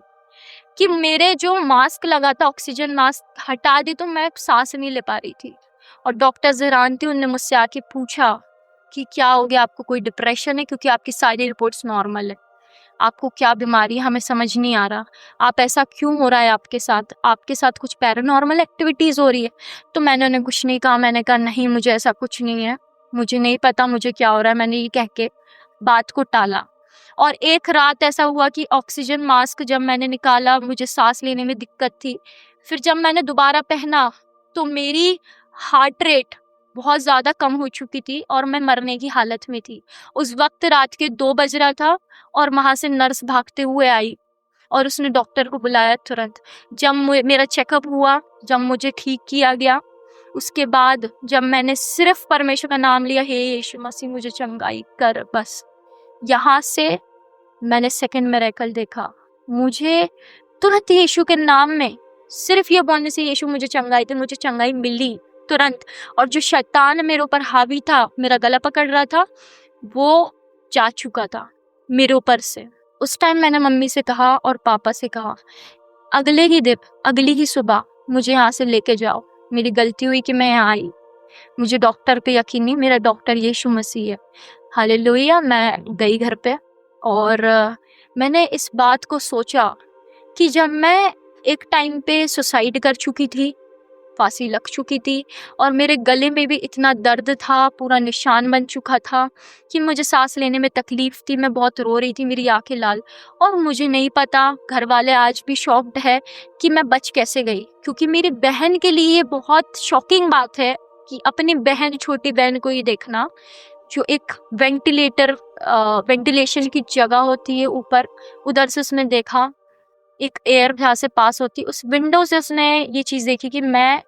कि मेरे जो मास्क लगा था, ऑक्सीजन मास्क हटा दी तो मैं सांस नहीं ले पा रही थी। और डॉक्टर हैरान थी, उनने मुझसे आके पूछा कि क्या हो गया, आपको कोई डिप्रेशन है, क्योंकि आपकी सारी रिपोर्ट्स नॉर्मल है, आपको क्या बीमारी है, हमें समझ नहीं आ रहा, आप ऐसा क्यों हो रहा है, आपके साथ कुछ पैरानॉर्मल एक्टिविटीज़ हो रही है। तो मैंने उन्हें कुछ नहीं कहा। मैंने कहा नहीं, मुझे ऐसा कुछ नहीं है, मुझे नहीं पता मुझे क्या हो रहा है। मैंने ये कह के बात को टाला। और एक रात ऐसा हुआ कि ऑक्सीजन मास्क जब मैंने निकाला, मुझे सांस लेने में दिक्कत थी। फिर जब मैंने दोबारा पहना तो मेरी हार्ट रेट बहुत ज़्यादा कम हो चुकी थी और मैं मरने की हालत में थी। उस वक्त रात के 2 बज रहा था और वहाँ से नर्स भागते हुए आई और उसने डॉक्टर को बुलाया तुरंत। जब मेरा चेकअप हुआ, जब मुझे ठीक किया गया, उसके बाद जब मैंने सिर्फ परमेश्वर का नाम लिया, हे यीशु मसीह मुझे चंगाई कर, बस यहाँ से मैंने सेकंड मिरेकल देखा। मुझे तुरंत यीशु के नाम में सिर्फ ये बोलने से यीशु मुझे चंगाई दे, मुझे चंगाई मिली तुरंत। और जो शैतान मेरे ऊपर हावी था, मेरा गला पकड़ रहा था, वो जा चुका था मेरे ऊपर से। उस टाइम मैंने मम्मी से कहा और पापा से कहा, अगले ही दिन, अगली ही सुबह मुझे यहाँ से लेके जाओ। मेरी गलती हुई कि मैं यहाँ आई। मुझे डॉक्टर पे यकीन नहीं, मेरा डॉक्टर यीशु मसीह है। हालेलुया। मैं गई घर पे और मैंने इस बात को सोचा कि जब मैं एक टाइम पे सुसाइड कर चुकी थी, फांसी लग चुकी थी और मेरे गले में भी इतना दर्द था, पूरा निशान बन चुका था कि मुझे सांस लेने में तकलीफ थी, मैं बहुत रो रही थी, मेरी आंखें लाल। और मुझे नहीं पता, घर वाले आज भी शॉक्ड है कि मैं बच कैसे गई, क्योंकि मेरी बहन के लिए ये बहुत शॉकिंग बात है कि अपनी बहन, छोटी बहन को ये देखना, जो एक वेंटिलेशन की जगह होती है ऊपर, उधर से उसने देखा, एक एयर जहाँ से पास होती, उस विंडो से उसने ये चीज़ देखी कि मैं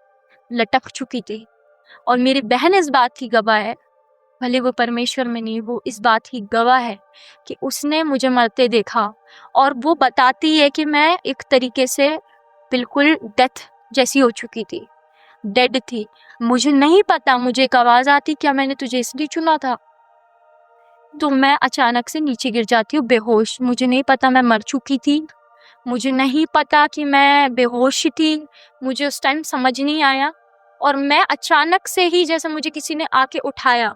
लटक चुकी थी। और मेरी बहन इस बात की गवाह है, भले वो परमेश्वर में नहीं, वो इस बात की गवाह है कि उसने मुझे मरते देखा। और वो बताती है कि मैं एक तरीके से बिल्कुल डेथ जैसी हो चुकी थी, डेड थी। मुझे नहीं पता, मुझे एक आवाज़ आती, क्या मैंने तुझे इसलिए चुना था? तो मैं अचानक से नीचे गिर जाती हूँ बेहोश। मुझे नहीं पता मैं मर चुकी थी, मुझे नहीं पता कि मैं बेहोश थी, मुझे उस टाइम समझ नहीं आया। और मैं अचानक से ही जैसे मुझे किसी ने आके उठाया,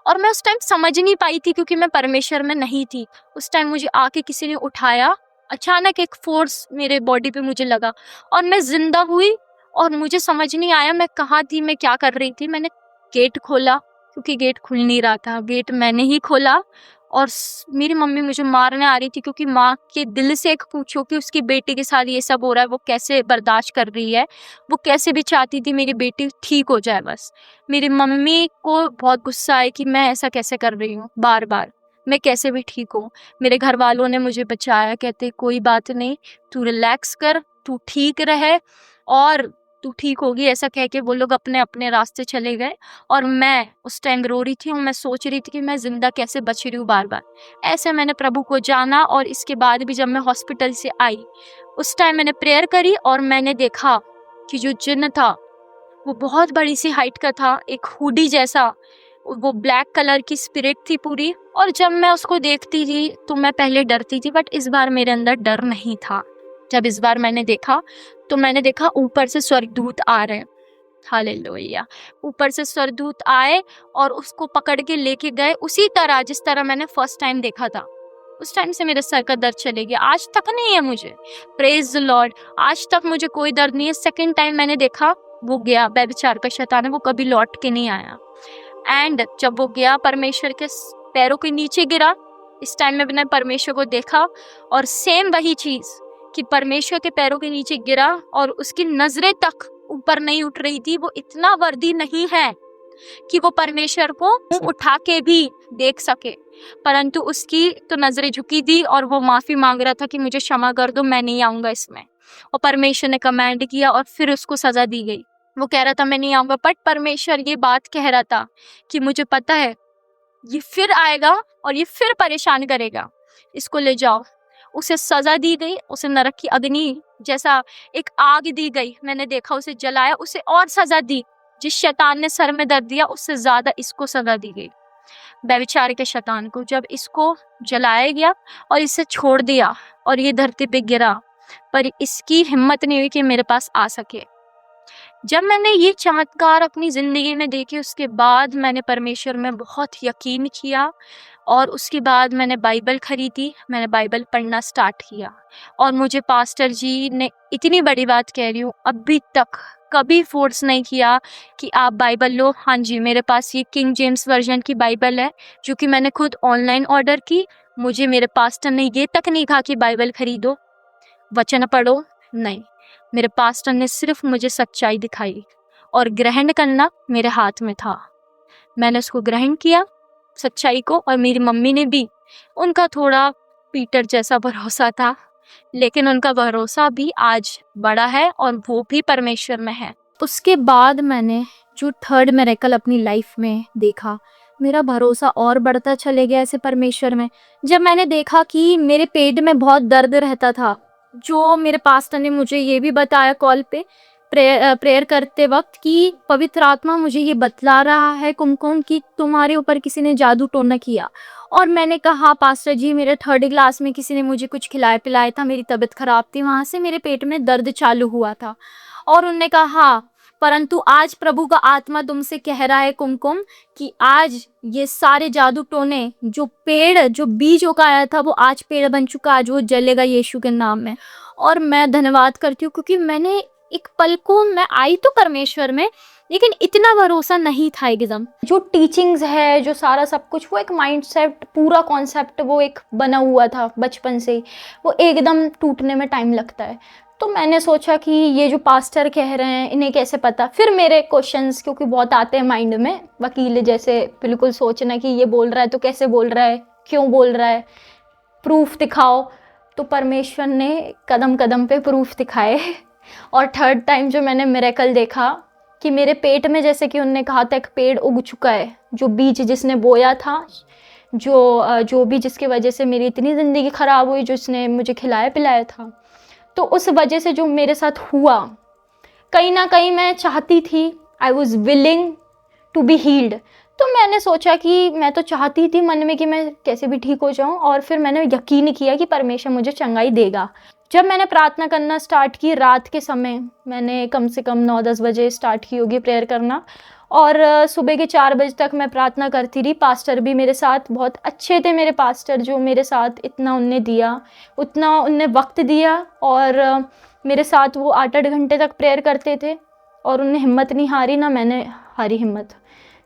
और मैं उस टाइम समझ नहीं पाई थी क्योंकि मैं परमेश्वर में नहीं थी। उस टाइम मुझे आके किसी ने उठाया, अचानक एक फोर्स मेरे बॉडी पे मुझे लगा और मैं जिंदा हुई। और मुझे समझ नहीं आया मैं कहाँ थी, मैं क्या कर रही थी। मैंने गेट खोला, क्योंकि गेट खुल नहीं रहा था, गेट मैंने ही खोला। और मेरी मम्मी मुझे मारने आ रही थी, क्योंकि माँ के दिल से एक पूछो कि उसकी बेटी के साथ ये सब हो रहा है, वो कैसे बर्दाश्त कर रही है। वो कैसे भी चाहती थी मेरी बेटी ठीक हो जाए बस। मेरी मम्मी को बहुत गुस्सा है कि मैं ऐसा कैसे कर रही हूँ, बार बार मैं कैसे भी ठीक हूँ। मेरे घर वालों ने मुझे बचाया, कहते कोई बात नहीं, तू रिलैक्स कर, तू ठीक रहे और तू ठीक होगी, ऐसा कह के वो लोग अपने अपने रास्ते चले गए। और मैं उस टाइम रो रही थी और मैं सोच रही थी कि मैं जिंदा कैसे बच रही हूँ बार बार। ऐसे मैंने प्रभु को जाना। और इसके बाद भी जब मैं हॉस्पिटल से आई, उस टाइम मैंने प्रेयर करी और मैंने देखा कि जो जिन्न था वो बहुत बड़ी सी हाइट का था, एक हुडी जैसा, वो ब्लैक कलर की स्पिरिट थी पूरी। और जब मैं उसको देखती थी तो मैं पहले डरती थी, बट इस बार मेरे अंदर डर नहीं था। जब इस बार मैंने देखा तो मैंने देखा ऊपर से स्वर्गदूत आ रहे हैं। हालेलुया। ऊपर से स्वर्गदूत आए और उसको पकड़ के लेके गए उसी तरह जिस तरह मैंने फर्स्ट टाइम देखा था। उस टाइम से मेरे सर का दर्द चले गया, आज तक नहीं है मुझे। प्रेज द लॉर्ड, आज तक मुझे कोई दर्द नहीं है। सेकंड टाइम मैंने देखा, वो गया, व्यभिचार का शैतान है, वो कभी लौट के नहीं आया। एंड जब वो गया परमेश्वर के पैरों के नीचे गिरा, इस टाइम में मैंने परमेश्वर को देखा और सेम वही चीज कि परमेश्वर के पैरों के नीचे गिरा और उसकी नजरें तक ऊपर नहीं उठ रही थी। वो इतना वर्दी नहीं है कि वो परमेश्वर को उठा के भी देख सके, परंतु उसकी तो नजरें झुकी थी और वो माफी मांग रहा था कि मुझे क्षमा कर दो, मैं नहीं आऊंगा इसमें। और परमेश्वर ने कमांड किया और फिर उसको सजा दी गई। वो कह रहा था मैं नहीं आऊंगा, बट परमेश्वर ये बात कह रहा था कि मुझे पता है ये फिर आएगा और ये फिर परेशान करेगा, इसको ले जाओ। उसे सजा दी गई, उसे नरक की अग्नि जैसा एक आग दी गई, मैंने देखा उसे जलाया, उसे और सजा दी। जिस शैतान ने सर में दर्द दिया उससे ज्यादा इसको सजा दी गई, व्यभिचार के शैतान को। जब इसको जलाया गया और इसे छोड़ दिया और ये धरती पे गिरा, पर इसकी हिम्मत नहीं हुई कि मेरे पास आ सके। जब मैंने ये चमत्कार अपनी ज़िंदगी में देखे उसके बाद मैंने परमेश्वर में बहुत यकीन किया और उसके बाद मैंने बाइबल खरीदी, मैंने बाइबल पढ़ना स्टार्ट किया। और मुझे पास्टर जी ने, इतनी बड़ी बात कह रही हूँ, अभी तक कभी फोर्स नहीं किया कि आप बाइबल लो। हाँ जी, मेरे पास ये किंग जेम्स वर्जन की बाइबल है जो कि मैंने खुद ऑनलाइन ऑर्डर की। मुझे मेरे पास्टर ने ये तक नहीं कहा कि बाइबल खरीदो, वचन पढ़ो, नहीं। मेरे पास्टर ने सिर्फ मुझे सच्चाई दिखाई और ग्रहण करना मेरे हाथ में था। मैंने उसको ग्रहण किया सच्चाई को, और मेरी मम्मी ने भी। उनका थोड़ा पीटर जैसा भरोसा था, लेकिन उनका भरोसा भी आज बड़ा है और वो भी परमेश्वर में है। उसके बाद मैंने जो थर्ड मिरेकल अपनी लाइफ में देखा, मेरा भरोसा और बढ़ता चले गया ऐसे परमेश्वर में। जब मैंने देखा कि मेरे पेट में बहुत दर्द रहता था, जो मेरे पास्टर ने मुझे ये भी बताया कॉल पे प्रेयर करते वक्त कि पवित्र आत्मा मुझे ये बतला रहा है कुमकुम कि तुम्हारे ऊपर किसी ने जादू टोना किया। और मैंने कहा पास्टर जी, मेरे थर्ड क्लास में किसी ने मुझे कुछ खिलाया पिलाया था, मेरी तबीयत खराब थी, वहाँ से मेरे पेट में दर्द चालू हुआ था। और उन्होंने कहा परंतु आज प्रभु का आत्मा तुमसे कह रहा है कुमकुम कि आज ये सारे जादू टोने, जो पेड़, जो बीज उगाया था, वो आज पेड़ बन चुका, आज वो जलेगा यीशु के नाम में। और मैं धन्यवाद करती हूँ क्योंकि मैंने एक पल को, मैं आई तो परमेश्वर में, लेकिन इतना भरोसा नहीं था एकदम। जो टीचिंग्स है, जो सारा सब कुछ, वो एक माइंडसेट, पूरा कॉन्सेप्ट वो एक बना हुआ था बचपन से, वो एकदम टूटने में टाइम लगता है। तो मैंने सोचा कि ये जो पास्टर कह रहे हैं इन्हें कैसे पता। फिर मेरे क्वेश्चंस क्योंकि बहुत आते हैं माइंड में, वकील जैसे बिल्कुल सोचना कि ये बोल रहा है तो कैसे बोल रहा है, क्यों बोल रहा है, प्रूफ दिखाओ। तो परमेश्वर ने कदम कदम पे प्रूफ दिखाए। और थर्ड टाइम जो मैंने मिरेकल देखा कि मेरे पेट में, जैसे कि उन्होंने कहा था, एक पेड़ उग चुका है। जो बीज जिसने बोया था, जो भी जिसकी वजह से मेरी इतनी ज़िंदगी ख़राब हुई, जिसने मुझे खिलाया पिलाया था, तो उस वजह से जो मेरे साथ हुआ, कहीं ना कहीं मैं चाहती थी, I was willing to be healed. तो मैंने सोचा कि मैं तो चाहती थी मन में कि मैं कैसे भी ठीक हो जाऊं, और फिर मैंने यकीन किया कि परमेश्वर मुझे चंगाई देगा। जब मैंने प्रार्थना करना स्टार्ट की रात के समय, मैंने कम से कम 9-10 बजे स्टार्ट की होगी प्रेयर करना, और सुबह के 4 बजे तक मैं प्रार्थना करती रही। पास्टर भी मेरे साथ बहुत अच्छे थे, मेरे पास्टर जो मेरे साथ इतना उनने दिया, उतना उनने वक्त दिया, और मेरे साथ वो 8-8 घंटे तक प्रेयर करते थे, और उनने हिम्मत नहीं हारी, ना मैंने हारी हिम्मत।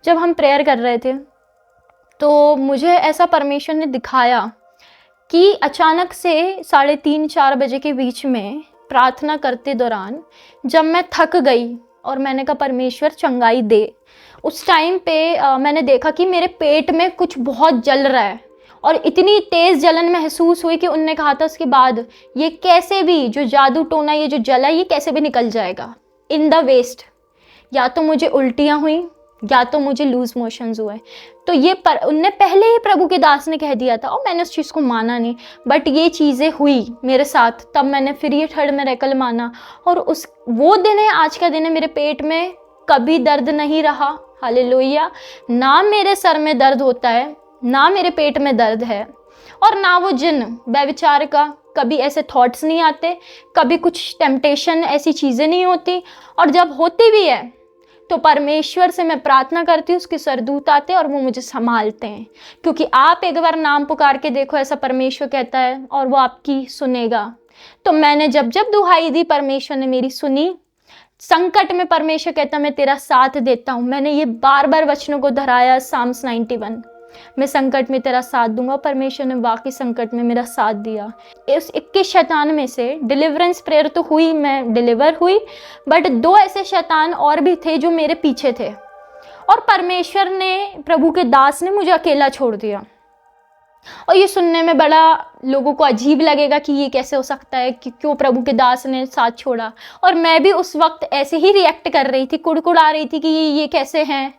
जब हम प्रेयर कर रहे थे तो मुझे ऐसा परमेश्वर ने दिखाया कि अचानक से 3:30-4 बजे के बीच में प्रार्थना करते दौरान जब मैं थक गई और मैंने कहा परमेश्वर चंगाई दे, उस टाइम पे मैंने देखा कि मेरे पेट में कुछ बहुत जल रहा है, और इतनी तेज़ जलन महसूस हुई कि उनने कहा था उसके बाद, ये कैसे भी जो जादू टोना, ये जो जला, ये कैसे भी निकल जाएगा इन द वेस्ट। या तो मुझे उल्टियाँ हुई या तो मुझे लूज मोशंस हुए। तो ये उनने पहले ही प्रभु के दास ने कह दिया था, और मैंने उस चीज़ को माना नहीं, बट ये चीज़ें हुई मेरे साथ। तब मैंने फिर ये थर्ड मिरेकल माना, और वो दिन है, आज का दिन है। मेरे पेट में कभी दर्द नहीं रहा, हालेलुया। ना मेरे सर में दर्द होता है, ना मेरे पेट में दर्द है, और ना वो जिन व्यभिचार का कभी ऐसे थॉट्स नहीं आते, कभी कुछ टेम्पटेशन ऐसी चीज़ें नहीं होती। और जब होती भी है तो परमेश्वर से मैं प्रार्थना करती हूँ, उसके स्वर्गदूत आते हैं और वो मुझे संभालते हैं। क्योंकि आप एक बार नाम पुकार के देखो, ऐसा परमेश्वर कहता है, और वो आपकी सुनेगा। तो मैंने जब जब दुहाई दी, परमेश्वर ने मेरी सुनी। संकट में परमेश्वर कहता मैं तेरा साथ देता हूँ। मैंने ये बार बार वचनों को दोहराया, साम्स 91, मैं संकट में तेरा साथ दूंगा। परमेश्वर ने वाकई संकट में मेरा साथ दिया। इस 21 शैतान में से डिलीवरेंस प्रेयर तो हुई, मैं डिलीवर हुई, बट 2 ऐसे शैतान और भी थे जो मेरे पीछे थे, और परमेश्वर ने, प्रभु के दास ने मुझे अकेला छोड़ दिया। और ये सुनने में बड़ा लोगों को अजीब लगेगा कि ये कैसे हो सकता है, कि क्यों प्रभु के दास ने साथ छोड़ा। और मैं भी उस वक्त ऐसे ही रिएक्ट कर रही थी, कुड़कुड़ा रही थी कि ये कैसे हैं,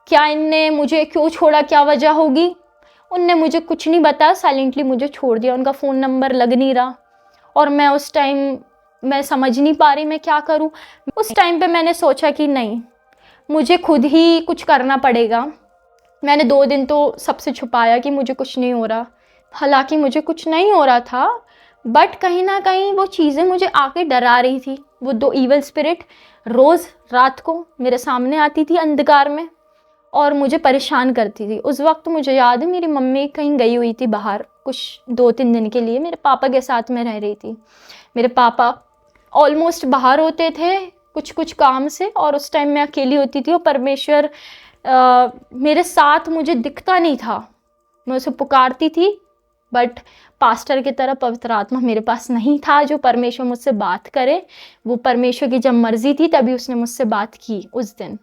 क्या इनने मुझे क्यों छोड़ा, क्या वजह होगी। उनने मुझे कुछ नहीं बताया, साइलेंटली मुझे छोड़ दिया। उनका फ़ोन नंबर लग नहीं रहा, और मैं उस टाइम मैं समझ नहीं पा रही मैं क्या करूं। उस टाइम पे मैंने सोचा कि नहीं, मुझे खुद ही कुछ करना पड़ेगा। मैंने 2 दिन तो सबसे छुपाया कि मुझे कुछ नहीं हो रहा, हालांकि मुझे कुछ नहीं हो रहा था, बट कहीं ना कहीं वो चीज़ें मुझे आके डरा रही थी। वो 2 ईवल स्पिरिट रोज़ रात को मेरे सामने आती थी अंधकार में और मुझे परेशान करती थी। उस वक्त मुझे याद है मेरी मम्मी कहीं गई हुई थी बाहर कुछ 2-3 दिन के लिए, मेरे पापा के साथ में रह रही थी। मेरे पापा ऑलमोस्ट बाहर होते थे कुछ काम से, और उस टाइम मैं अकेली होती थी। और परमेश्वर मेरे साथ मुझे दिखता नहीं था। मैं उसे पुकारती थी, बट पास्टर की तरह पवित्र आत्मा मेरे पास नहीं था जो परमेश्वर मुझसे बात करे। वो परमेश्वर की जब मर्जी थी तभी उसने मुझसे बात की उस दिन।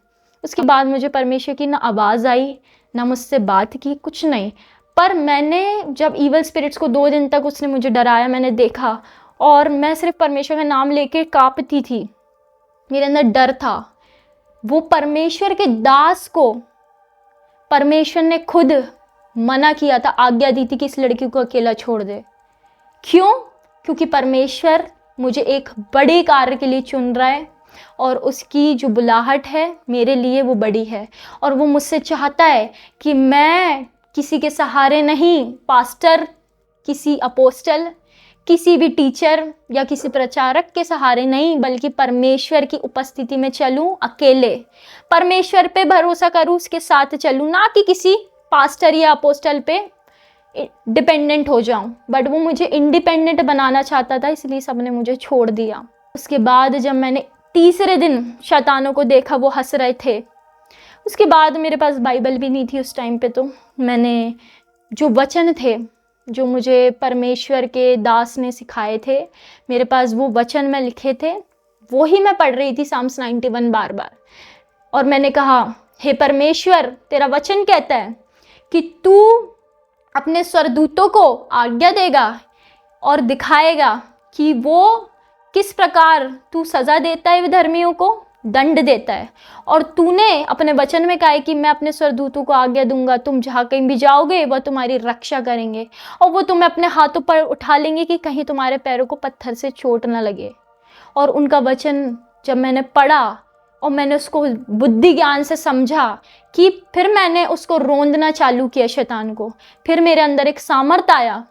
उसके बाद मुझे परमेश्वर की ना आवाज़ आई, ना मुझसे बात की, कुछ नहीं। पर मैंने जब ईवल स्पिरिट्स को 2 दिन तक उसने मुझे डराया, मैंने देखा, और मैं सिर्फ परमेश्वर का नाम लेके कांपती थी, मेरे अंदर डर था। वो परमेश्वर के दास को परमेश्वर ने खुद मना किया था, आज्ञा दी थी कि इस लड़की को अकेला छोड़ दे। क्यों? क्योंकि परमेश्वर मुझे एक बड़े कार्य के लिए चुन रहा है, और उसकी जो बुलाहट है मेरे लिए वो बड़ी है। और वो मुझसे चाहता है कि मैं किसी के सहारे नहीं, पास्टर, किसी अपोस्टल, किसी भी टीचर या किसी प्रचारक के सहारे नहीं, बल्कि परमेश्वर की उपस्थिति में चलूं, अकेले परमेश्वर पे भरोसा करूं, उसके साथ चलूं, ना कि किसी पास्टर या अपोस्टल पे डिपेंडेंट हो जाऊं। बट वो मुझे इंडिपेंडेंट बनाना चाहता था, इसलिए सबने मुझे छोड़ दिया। उसके बाद जब मैंने तीसरे दिन शैतानों को देखा, वो हंस रहे थे। उसके बाद मेरे पास बाइबल भी नहीं थी उस टाइम पे, तो मैंने जो वचन थे जो मुझे परमेश्वर के दास ने सिखाए थे, मेरे पास वो वचन में लिखे थे, वो ही मैं पढ़ रही थी, साम्स 91 बार बार। और मैंने कहा, हे परमेश्वर, तेरा वचन कहता है कि तू अपने स्वर्गदूतों को आज्ञा देगा और दिखाएगा कि वो किस प्रकार तू सज़ा देता है विधर्मियों को, दंड देता है। और तूने अपने वचन में कहा है कि मैं अपने स्वर्गदूतों को आज्ञा दूंगा, तुम जहाँ कहीं भी जाओगे वह तुम्हारी रक्षा करेंगे, और वो तुम्हें अपने हाथों पर उठा लेंगे कि कहीं तुम्हारे पैरों को पत्थर से चोट ना लगे। और उनका वचन जब मैंने पढ़ा और मैंने उसको बुद्धि ज्ञान से समझा, कि फिर मैंने उसको रोंदना चालू किया शैतान को। फिर मेरे अंदर एक सामर्थ आया,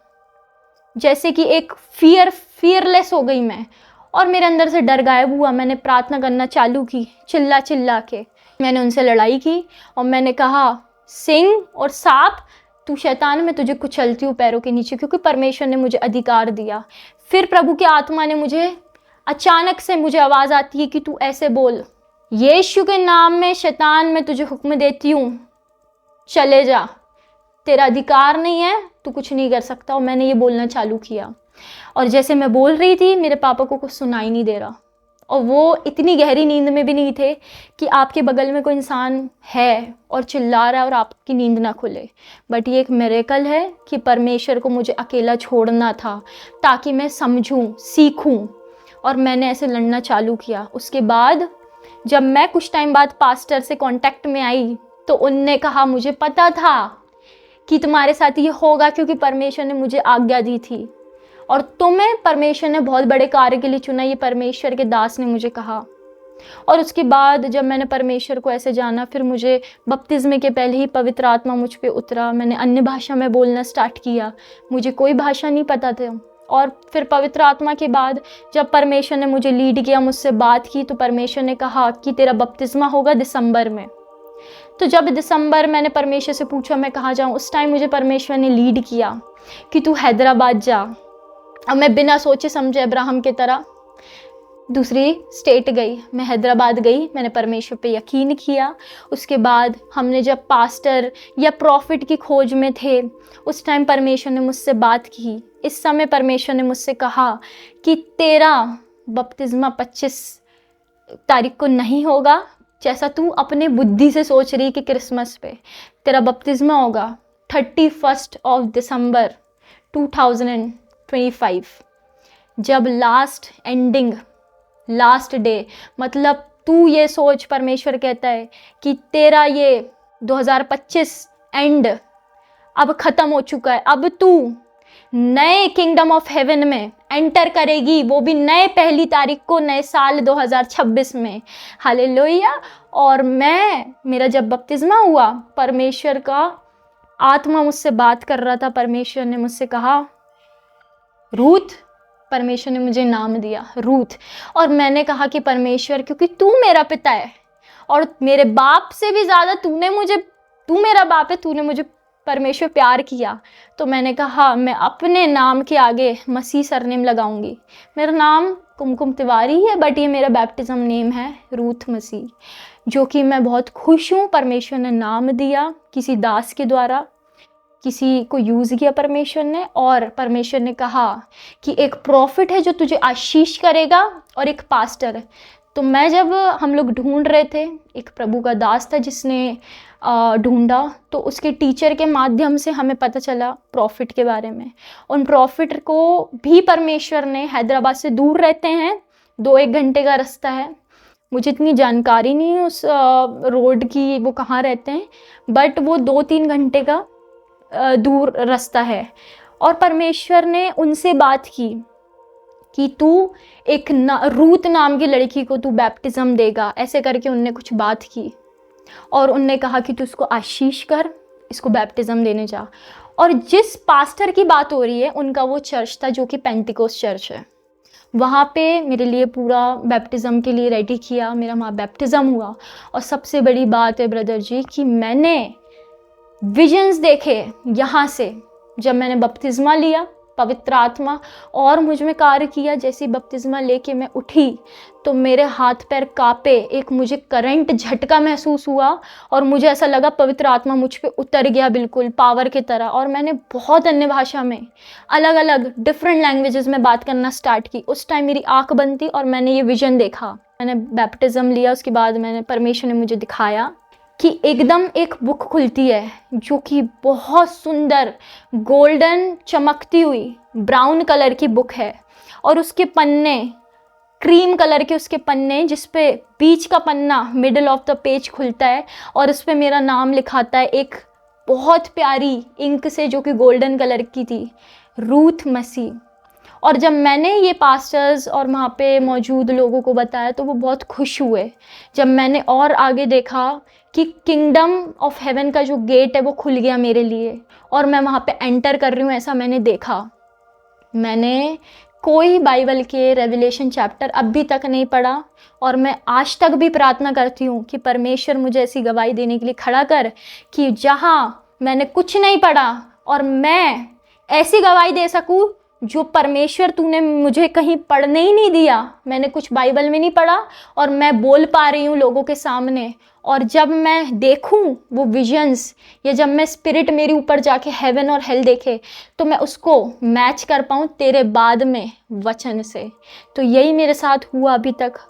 जैसे कि एक फियरलेस हो गई मैं, और मेरे अंदर से डर गायब हुआ। मैंने प्रार्थना करना चालू की, चिल्ला चिल्ला के मैंने उनसे लड़ाई की, और मैंने कहा, सिंह और सांप, तू शैतान, मैं तुझे कुचलती हूँ पैरों के नीचे, क्योंकि परमेश्वर ने मुझे अधिकार दिया। फिर प्रभु की आत्मा ने मुझे अचानक से, मुझे आवाज़ आती है कि तू ऐसे बोल, यीशु के नाम में शैतान, मैं तुझे हुक्म देती हूँ, चले जा, तेरा अधिकार नहीं है, तू कुछ नहीं कर सकता। और मैंने ये बोलना चालू किया, और जैसे मैं बोल रही थी, मेरे पापा को कुछ सुनाई नहीं दे रहा, और वो इतनी गहरी नींद में भी नहीं थे कि आपके बगल में कोई इंसान है और चिल्ला रहा है और आपकी नींद ना खुले। बट ये एक मिरेकल है कि परमेश्वर को मुझे अकेला छोड़ना था ताकि मैं समझूं, सीखूं, और मैंने ऐसे लड़ना चालू किया। उसके बाद जब मैं कुछ टाइम बाद पास्टर से कांटेक्ट में आई, तो उनने कहा, मुझे पता था कि तुम्हारे साथ ये होगा, क्योंकि परमेश्वर ने मुझे आज्ञा दी थी, और तुम्हें परमेश्वर ने बहुत बड़े कार्य के लिए चुना, ये परमेश्वर के दास ने मुझे कहा। और उसके बाद जब मैंने परमेश्वर को ऐसे जाना, फिर मुझे बपतिस्मे के पहले ही पवित्र आत्मा मुझ पे उतरा। मैंने अन्य भाषा में बोलना स्टार्ट किया। मुझे कोई भाषा नहीं पता था, और फिर पवित्र आत्मा के बाद जब परमेश्वर ने मुझे लीड किया, मुझसे बात की, तो परमेश्वर ने कहा कि तेरा बपतिस्मा होगा दिसंबर में। तो जब दिसंबर मैंने परमेश्वर से पूछा मैं कहाँ जाऊँ, उस टाइम मुझे परमेश्वर ने लीड किया कि तू हैदराबाद जा। अब मैं बिना सोचे समझे अब्राहम की तरह दूसरी स्टेट गई, मैं हैदराबाद गई, मैंने परमेश्वर पे यकीन किया। उसके बाद हमने जब पास्टर या प्रॉफिट की खोज में थे, उस टाइम परमेश्वर ने मुझसे बात की। इस समय परमेश्वर ने मुझसे कहा कि तेरा बपतिस्मा 25 तारीख को नहीं होगा, जैसा तू अपने बुद्धि से सोच रही कि क्रिसमस पे तेरा बपतिस्मा होगा 31 दिसंबर 2025, जब लास्ट डे। मतलब तू ये सोच, परमेश्वर कहता है कि तेरा ये 2025 एंड अब ख़त्म हो चुका है। अब तू नए किंगडम ऑफ हेवन में एंटर करेगी, वो भी नए 1 तारीख को, नए साल 2026 में। हालेलुया। और मेरा जब बपतिस्मा हुआ, परमेश्वर का आत्मा मुझसे बात कर रहा था। परमेश्वर ने मुझसे कहा रूथ, परमेश्वर ने मुझे नाम दिया रूथ। और मैंने कहा कि परमेश्वर, क्योंकि तू मेरा पिता है और मेरे बाप से भी ज़्यादा तू मेरा बाप है, तूने मुझे परमेश्वर प्यार किया, तो मैंने कहा मैं अपने नाम के आगे मसीह सरनेम लगाऊंगी। मेरा नाम कुमकुम तिवारी है, बट ये मेरा बैप्टिज्म नेम है रूथ मसीह, जो कि मैं बहुत खुश हूँ। परमेश्वर ने नाम दिया किसी दास के द्वारा, किसी को यूज़ किया परमेश्वर ने, और परमेश्वर ने कहा कि एक प्रॉफिट है जो तुझे आशीष करेगा और एक पास्टर है। तो मैं जब हम लोग ढूंढ रहे थे, एक प्रभु का दास था जिसने ढूंढा, तो उसके टीचर के माध्यम से हमें पता चला प्रॉफिट के बारे में। उन प्रॉफिट को भी परमेश्वर ने, हैदराबाद से दूर रहते हैं, 2-1 घंटे का रास्ता है। मुझे इतनी जानकारी नहीं है उस रोड की, वो कहाँ रहते हैं, बट वो 2-3 घंटे का दूर रास्ता है। और परमेश्वर ने उनसे बात की कि तू एक रूथ नाम की लड़की को तू बैप्टिज्म देगा, ऐसे करके उनने कुछ बात की। और उनने कहा कि तू इसको आशीष कर, इसको बैप्टिज्म देने जा। और जिस पास्टर की बात हो रही है, उनका वो चर्च था जो कि पेंटिकोस्ट चर्च है। वहाँ पे मेरे लिए पूरा बैप्टिज्म के लिए रेडी किया, मेरा वहाँ बैप्टिज्म हुआ। और सबसे बड़ी बात है ब्रदर जी कि मैंने विजन्स देखे यहाँ से। जब मैंने बपतिस्मा लिया, पवित्र आत्मा और मुझ में कार्य किया। जैसे बपतिस्मा लेके मैं उठी तो मेरे हाथ पैर कांपे, एक मुझे करंट झटका महसूस हुआ और मुझे ऐसा लगा पवित्र आत्मा मुझ पे उतर गया बिल्कुल पावर की तरह। और मैंने बहुत अन्य भाषा में, अलग अलग डिफरेंट लैंग्वेजेस में बात करना स्टार्ट की। उस टाइम मेरी आँख बंद थी और मैंने ये विजन देखा। मैंने बैप्टिज्म लिया, उसके बाद परमेश्वर ने मुझे दिखाया कि एकदम एक बुक खुलती है जो कि बहुत सुंदर गोल्डन चमकती हुई ब्राउन कलर की बुक है, और उसके पन्ने क्रीम कलर के उसके पन्ने, जिस पे बीच का पन्ना मिडल ऑफ द पेज खुलता है और उस पे मेरा नाम लिखाता है एक बहुत प्यारी इंक से जो कि गोल्डन कलर की थी, रूथ मसीह। और जब मैंने ये पास्टर्स और वहाँ पे मौजूद लोगों को बताया तो वो बहुत खुश हुए। जब मैंने और आगे देखा कि किंगडम ऑफ हेवन का जो गेट है वो खुल गया मेरे लिए और मैं वहाँ पे एंटर कर रही हूँ, ऐसा मैंने देखा। मैंने कोई बाइबल के रेवलेशन चैप्टर अभी तक नहीं पढ़ा और मैं आज तक भी प्रार्थना करती हूँ कि परमेश्वर मुझे ऐसी गवाही देने के लिए खड़ा कर कि जहाँ मैंने कुछ नहीं पढ़ा और मैं ऐसी गवाही दे सकूँ जो परमेश्वर तूने मुझे कहीं पढ़ने ही नहीं दिया। मैंने कुछ बाइबल में नहीं पढ़ा और मैं बोल पा रही हूँ लोगों के सामने। और जब मैं देखूँ वो विजन्स, या जब मैं स्पिरिट मेरे ऊपर जाके हेवन और हेल देखे तो मैं उसको मैच कर पाऊँ तेरे बाद में वचन से। तो यही मेरे साथ हुआ अभी तक।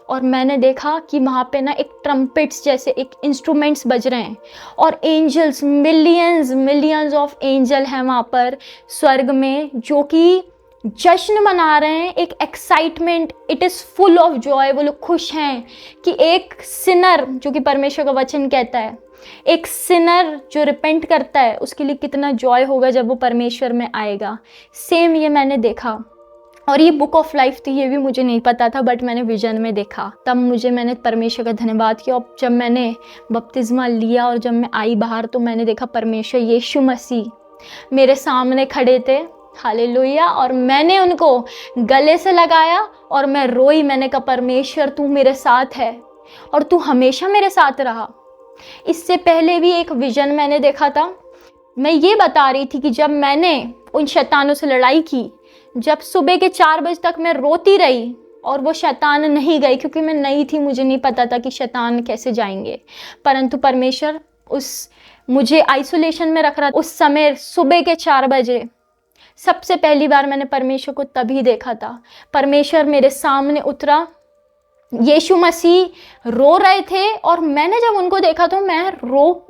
और मैंने देखा कि वहाँ पे ना एक ट्रम्पेट्स जैसे एक इंस्ट्रूमेंट्स बज रहे हैं और एंजल्स, मिलियंस ऑफ एंजल हैं वहाँ पर स्वर्ग में, जो कि जश्न मना रहे हैं, एक excitement, it is full of Joy. वो लोग खुश हैं कि एक सिनर, जो कि परमेश्वर का वचन कहता है, एक सिनर जो रिपेंट करता है उसके लिए कितना जॉय होगा जब वो परमेश्वर में आएगा। सेम ये मैंने देखा। और ये बुक ऑफ लाइफ थी, ये भी मुझे नहीं पता था, बट मैंने विजन में देखा। तब मैंने परमेश्वर का धन्यवाद किया। और जब मैंने बपतिस्मा लिया और जब मैं आई बाहर तो मैंने देखा परमेश्वर यीशु मसीह मेरे सामने खड़े थे हालेलुया। और मैंने उनको गले से लगाया और मैं रोई। मैंने कहा परमेश्वर तू मेरे साथ है और तू हमेशा मेरे साथ रहा। इससे पहले भी एक विजन मैंने देखा था। मैं ये बता रही थी कि जब मैंने उन शैतानों से लड़ाई की, जब सुबह के 4 बजे तक मैं रोती रही और वो शैतान नहीं गई, क्योंकि मैं नई थी, मुझे नहीं पता था कि शैतान कैसे जाएंगे, परंतु परमेश्वर मुझे आइसोलेशन में रख रहा। उस समय सुबह के 4 बजे सबसे पहली बार मैंने परमेश्वर को तभी देखा था। परमेश्वर मेरे सामने उतरा, यीशु मसीह रो रहे थे और मैंने जब उनको देखा तो मैं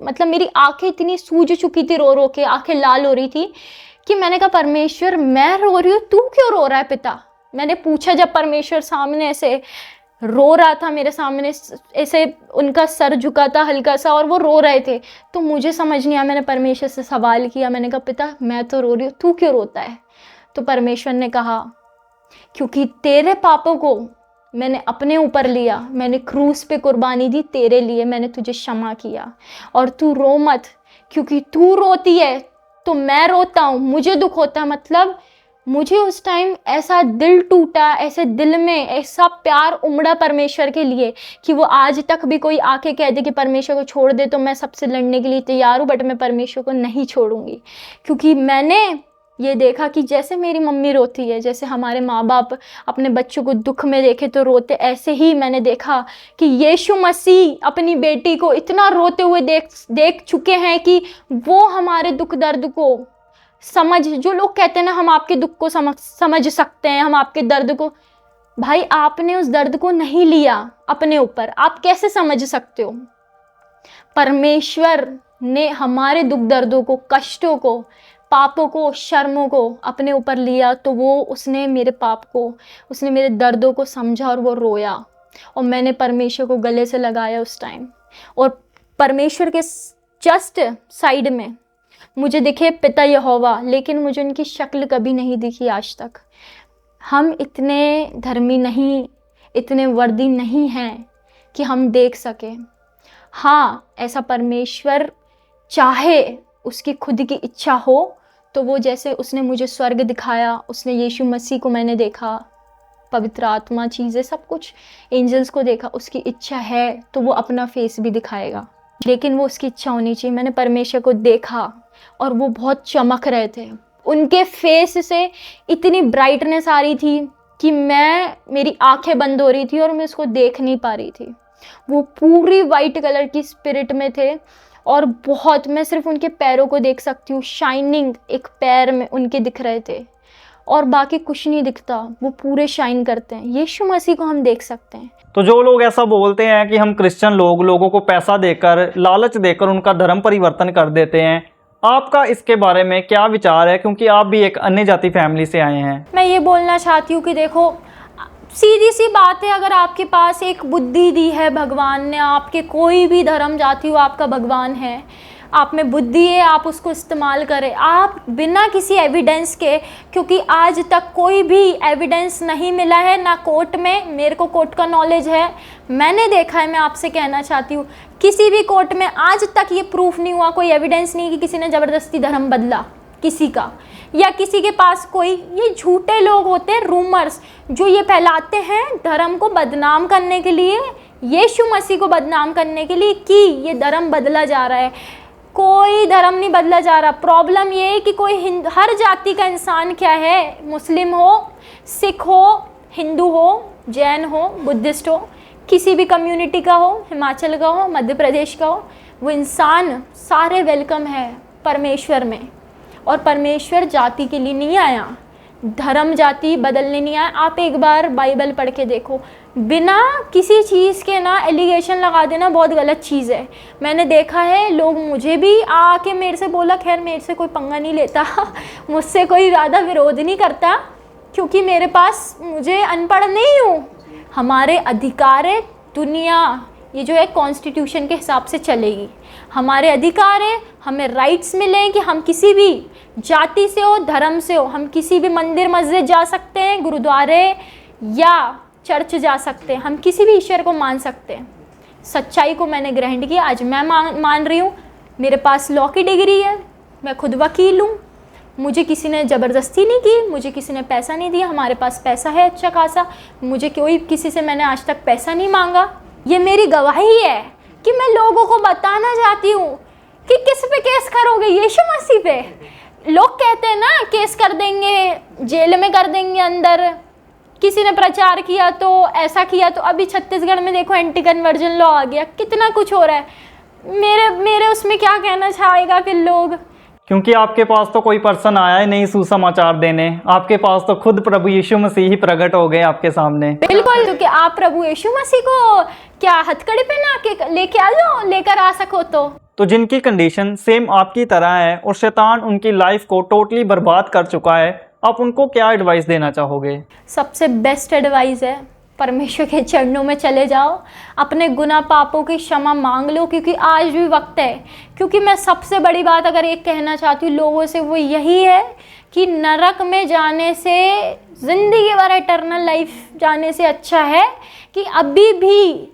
मतलब मेरी आंखें इतनी सूज चुकी थी, रो रो के आंखें लाल हो रही थी कि मैंने कहा परमेश्वर मैं रो रही हूँ, तू क्यों रो रहा है पिता। मैंने पूछा जब परमेश्वर सामने ऐसे रो रहा था, मेरे सामने ऐसे उनका सर झुका था हल्का सा और वो रो रहे थे, तो मुझे समझ नहीं आया। मैंने परमेश्वर से सवाल किया, मैंने कहा पिता मैं तो रो रही हूँ, तू क्यों रोता है। तो परमेश्वर ने कहा क्योंकि तेरे पापों को मैंने अपने ऊपर लिया, मैंने क्रूस पे कुर्बानी दी तेरे लिए, मैंने तुझे क्षमा किया और तू रो मत, क्योंकि तू रोती है तो मैं रोता हूँ, मुझे दुख होता है। मतलब मुझे उस टाइम ऐसा दिल टूटा, ऐसे दिल में ऐसा प्यार उमड़ा परमेश्वर के लिए कि वो आज तक भी कोई आके कह दे कि परमेश्वर को छोड़ दे तो मैं सबसे लड़ने के लिए तैयार हूँ, बट मैं परमेश्वर को नहीं छोड़ूंगी। क्योंकि मैंने ये देखा कि जैसे मेरी मम्मी रोती है, जैसे हमारे माँ बाप अपने बच्चों को दुख में देखे तो रोते, ऐसे ही मैंने देखा कि यीशु मसीह अपनी बेटी को इतना रोते हुए देख चुके हैं कि वो हमारे दुख दर्द को जो लोग कहते हैं ना हम आपके दुख को समझ सकते हैं, हम आपके दर्द को, भाई आपने उस दर्द को नहीं लिया अपने ऊपर, आप कैसे समझ सकते हो। परमेश्वर ने हमारे दुख दर्दों को, कष्टों को, पापों को, शर्मों को अपने ऊपर लिया, तो उसने मेरे पाप को, उसने मेरे दर्दों को समझा और वो रोया और मैंने परमेश्वर को गले से लगाया उस टाइम। और परमेश्वर के जस्ट साइड में मुझे दिखे पिता यहोवा, लेकिन मुझे उनकी शक्ल कभी नहीं दिखी आज तक। हम इतने धर्मी नहीं, इतने वर्दी नहीं हैं कि हम देख सकें। हाँ, ऐसा परमेश्वर चाहे, उसकी खुद की इच्छा हो तो वो, जैसे उसने मुझे स्वर्ग दिखाया, उसने यीशु मसीह को मैंने देखा, पवित्र आत्मा, चीज़ें सब कुछ, एंजल्स को देखा, उसकी इच्छा है तो वो अपना फेस भी दिखाएगा, लेकिन वो उसकी इच्छा होनी चाहिए। मैंने परमेश्वर को देखा और वो बहुत चमक रहे थे, उनके फेस से इतनी ब्राइटनेस आ रही थी कि मेरी आंखें बंद हो रही थी और मैं उसको देख नहीं पा रही थी। वो पूरी वाइट कलर की स्पिरिट में थे और बहुत, मैं सिर्फ उनके पैरों को देख सकती हूँ, शाइनिंग एक पैर में उनके दिख रहे थे और बाकी कुछ नहीं दिखता, वो पूरे शाइन करते हैं। यीशु मसीह को हम देख सकते हैं। तो जो लोग ऐसा बोलते हैं कि हम क्रिश्चियन लोगों को पैसा देकर, लालच देकर उनका धर्म परिवर्तन कर देते हैं, आपका इसके बारे में क्या विचार है, क्योंकि आप भी एक अन्य जाति फैमिली से आए हैं। मैं ये बोलना चाहती हूँ कि देखो, सीधी सी बात है, अगर आपके पास एक बुद्धि दी है भगवान ने, आपके कोई भी धर्म जाति हो आपका भगवान है, आप में बुद्धि है, आप उसको इस्तेमाल करें, आप बिना किसी एविडेंस के, क्योंकि आज तक कोई भी एविडेंस नहीं मिला है ना कोर्ट में, मेरे को कोर्ट का नॉलेज है, मैंने देखा है, मैं आपसे कहना चाहती हूँ किसी भी कोर्ट में आज तक ये प्रूफ नहीं हुआ, कोई एविडेंस नहीं कि किसी ने ज़बरदस्ती धर्म बदला किसी का, या किसी के पास कोई, ये झूठे लोग होते हैं, रूमर्स जो ये फैलाते हैं धर्म को बदनाम करने के लिए, यीशु मसीह को बदनाम करने के लिए कि ये धर्म बदला जा रहा है। कोई धर्म नहीं बदला जा रहा। प्रॉब्लम ये है कि हर जाति का इंसान क्या है, मुस्लिम हो, सिख हो, हिंदू हो, जैन हो, बुद्धिस्ट हो, किसी भी कम्युनिटी का हो, हिमाचल का हो, मध्य प्रदेश का हो, वो इंसान सारे वेलकम है परमेश्वर में। और परमेश्वर जाति के लिए नहीं आया, धर्म जाति बदलने नहीं आया। आप एक बार बाइबल पढ़ के देखो, बिना किसी चीज़ के ना एलिगेशन लगा देना बहुत गलत चीज़ है। मैंने देखा है, लोग मुझे भी आके मेरे से बोला, खैर मेरे से कोई पंगा नहीं लेता मुझसे कोई ज़्यादा विरोध नहीं करता, क्योंकि मेरे पास, मुझे अनपढ़ नहीं हूँ। हमारे अधिकार है, दुनिया ये जो है कॉन्स्टिट्यूशन के हिसाब से चलेगी, हमारे अधिकार है, हमें राइट्स मिले कि हम किसी भी जाति से हो, धर्म से हो, हम किसी भी मंदिर मस्जिद जा सकते हैं, गुरुद्वारे या चर्च जा सकते हैं, हम किसी भी ईश्वर को मान सकते हैं। सच्चाई को मैंने ग्रहण किया, आज मैं मान रही हूँ, मेरे पास लॉ की डिग्री है, मैं खुद वकील हूँ, मुझे किसी ने ज़बरदस्ती नहीं की, मुझे किसी ने पैसा नहीं दिया। हमारे पास पैसा है अच्छा खासा, मुझे कोई किसी से मैंने आज तक पैसा नहीं मांगा। ये मेरी गवाही है कि मैं लोगों को बताना चाहती हूँ कि किस पे केस करोगे, यीशु मसीह पे। लोग कहते हैं ना केस कर देंगे, जेल में कर देंगे अंदर, किसी ने प्रचार किया तो ऐसा किया तो। अभी छत्तीसगढ़ में देखो एंटी कन्वर्जन लॉ आ गया, कितना कुछ हो रहा है। मेरे उसमें क्या कहना चाहेगा फिर लोग, क्योंकि आपके पास तो कोई पर्सन आया ही नहीं सुसमाचार देने, आपके पास तो खुद प्रभु यीशु मसीह ही प्रकट हो गए आपके सामने। बिल्कुल, क्योंकि आप प्रभु यीशु मसीह को क्या हथकड़ी पे ना के लेके आ जाओ, लेकर आ सको तो जिनकी कंडीशन सेम आपकी तरह है और शैतान उनकी लाइफ को टोटली बर्बाद कर चुका है, आप उनको क्या एडवाइस देना चाहोगे? सबसे बेस्ट एडवाइस है परमेश्वर के चरणों में चले जाओ, अपने गुनाह पापों की क्षमा मांग लो, क्योंकि आज भी वक्त है। क्योंकि मैं सबसे बड़ी बात अगर एक कहना चाहती हूँ लोगों से, वो यही है कि नरक में जाने से, ज़िंदगी भर इटर्नल लाइफ जाने से अच्छा है कि अभी भी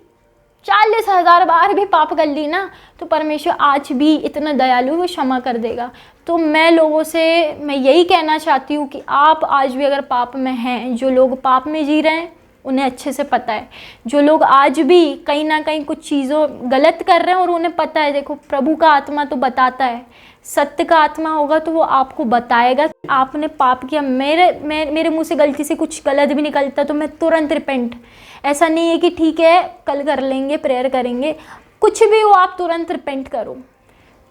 40,000 बार भी पाप कर ली ना, तो परमेश्वर आज भी इतना दयालु वो क्षमा कर देगा। तो मैं लोगों से मैं यही कहना चाहती हूँ कि आप आज भी अगर पाप में हैं, जो लोग पाप में जी रहे हैं उन्हें अच्छे से पता है, जो लोग आज भी कहीं ना कहीं कुछ चीज़ों गलत कर रहे हैं और उन्हें पता है, देखो प्रभु का आत्मा तो बताता है, सत्य का आत्मा होगा तो वो आपको बताएगा। आपने पाप किया, मेरे मुंह से गलती से कुछ गलत भी निकलता तो मैं तुरंत रिपेंट, ऐसा नहीं है कि ठीक है कल कर लेंगे, प्रेयर करेंगे, कुछ भी हो आप तुरंत रिपेंट करो,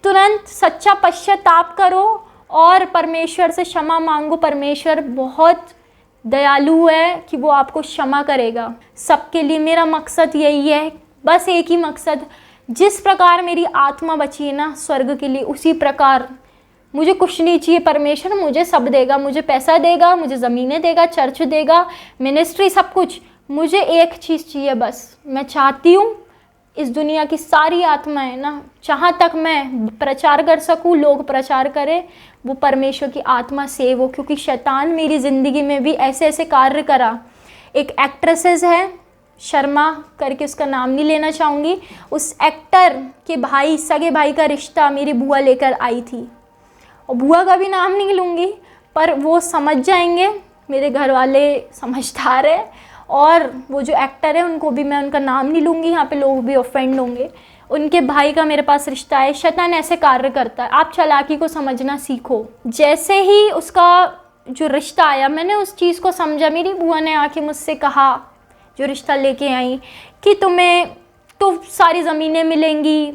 तुरंत सच्चा पश्चाताप करो और परमेश्वर से क्षमा मांगो। परमेश्वर बहुत दयालु है कि वो आपको क्षमा करेगा। सबके लिए मेरा मकसद यही है, बस एक ही मकसद, जिस प्रकार मेरी आत्मा बची है ना स्वर्ग के लिए, उसी प्रकार मुझे कुछ नहीं चाहिए। परमेश्वर मुझे सब देगा, मुझे पैसा देगा, मुझे ज़मीनें देगा, चर्च देगा, मिनिस्ट्री, सब कुछ। मुझे एक चीज़ चाहिए बस, मैं चाहती हूँ इस दुनिया की सारी आत्माएं ना, जहाँ तक मैं प्रचार कर सकूँ, लोग प्रचार करें, वो परमेश्वर की आत्मा सेव हो। क्योंकि शैतान मेरी ज़िंदगी में भी ऐसे ऐसे कार्य करा। एक एक्ट्रेसेस है शर्मा करके, उसका नाम नहीं लेना चाहूँगी, उस एक्टर के भाई, सगे भाई का रिश्ता मेरी बुआ लेकर आई थी, और बुआ का भी नाम नहीं लूँगी, पर वो समझ जाएंगे, मेरे घर वाले समझदार है, और वो जो एक्टर है उनको भी मैं उनका नाम नहीं लूँगी, यहाँ पे लोग भी ऑफेंड होंगे। उनके भाई का मेरे पास रिश्ता है। शैतान ऐसे कार्य करता है, आप चालाकी को समझना सीखो। जैसे ही उसका जो रिश्ता आया, मैंने उस चीज़ को समझा। मेरी बुआ ने आके मुझसे कहा, जो रिश्ता लेके आई, कि तुम्हें तो सारी ज़मीनें मिलेंगी,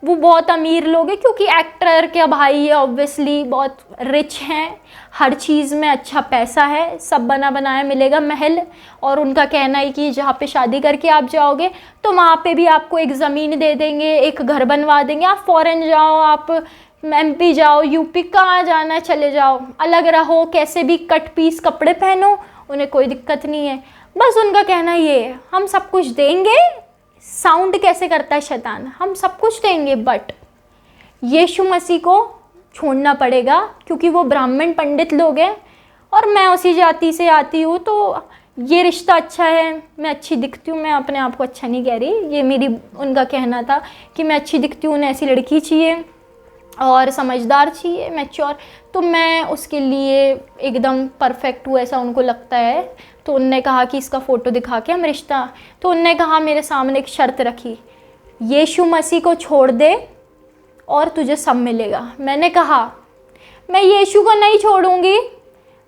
वो बहुत अमीर लोग हैं, क्योंकि एक्टर के भाई है, ऑब्वियसली बहुत रिच हैं, हर चीज़ में अच्छा पैसा है, सब बना बनाया मिलेगा, महल। और उनका कहना है कि जहाँ पे शादी करके आप जाओगे तो वहाँ पे भी आपको एक ज़मीन दे देंगे, एक घर बनवा देंगे, आप फ़ॉरेन जाओ, आप MP जाओ, UP, कहाँ जाना है चले जाओ, अलग रहो, कैसे भी कट पीस कपड़े पहनो, उन्हें कोई दिक्कत नहीं है। बस उनका कहना ये है, हम सब कुछ देंगे। साउंड कैसे करता है शैतान, हम सब कुछ देंगे बट यीशु मसीह को छोड़ना पड़ेगा, क्योंकि वो ब्राह्मण पंडित लोग हैं और मैं उसी जाति से आती हूँ, तो ये रिश्ता अच्छा है, मैं अच्छी दिखती हूँ, मैं अपने आप को अच्छा नहीं कह रही, ये मेरी उनका कहना था कि मैं अच्छी दिखती हूँ, उन्हें ऐसी लड़की चाहिए और समझदार चाहिए, मैच्योर, तो मैं उसके लिए एकदम परफेक्ट हूँ ऐसा उनको लगता है। तो उनने कहा कि इसका फ़ोटो दिखा के हम रिश्ता, तो उनने कहा, मेरे सामने एक शर्त रखी, यीशु मसीह को छोड़ दे और तुझे सब मिलेगा। मैंने कहा मैं यीशु को नहीं छोड़ूंगी,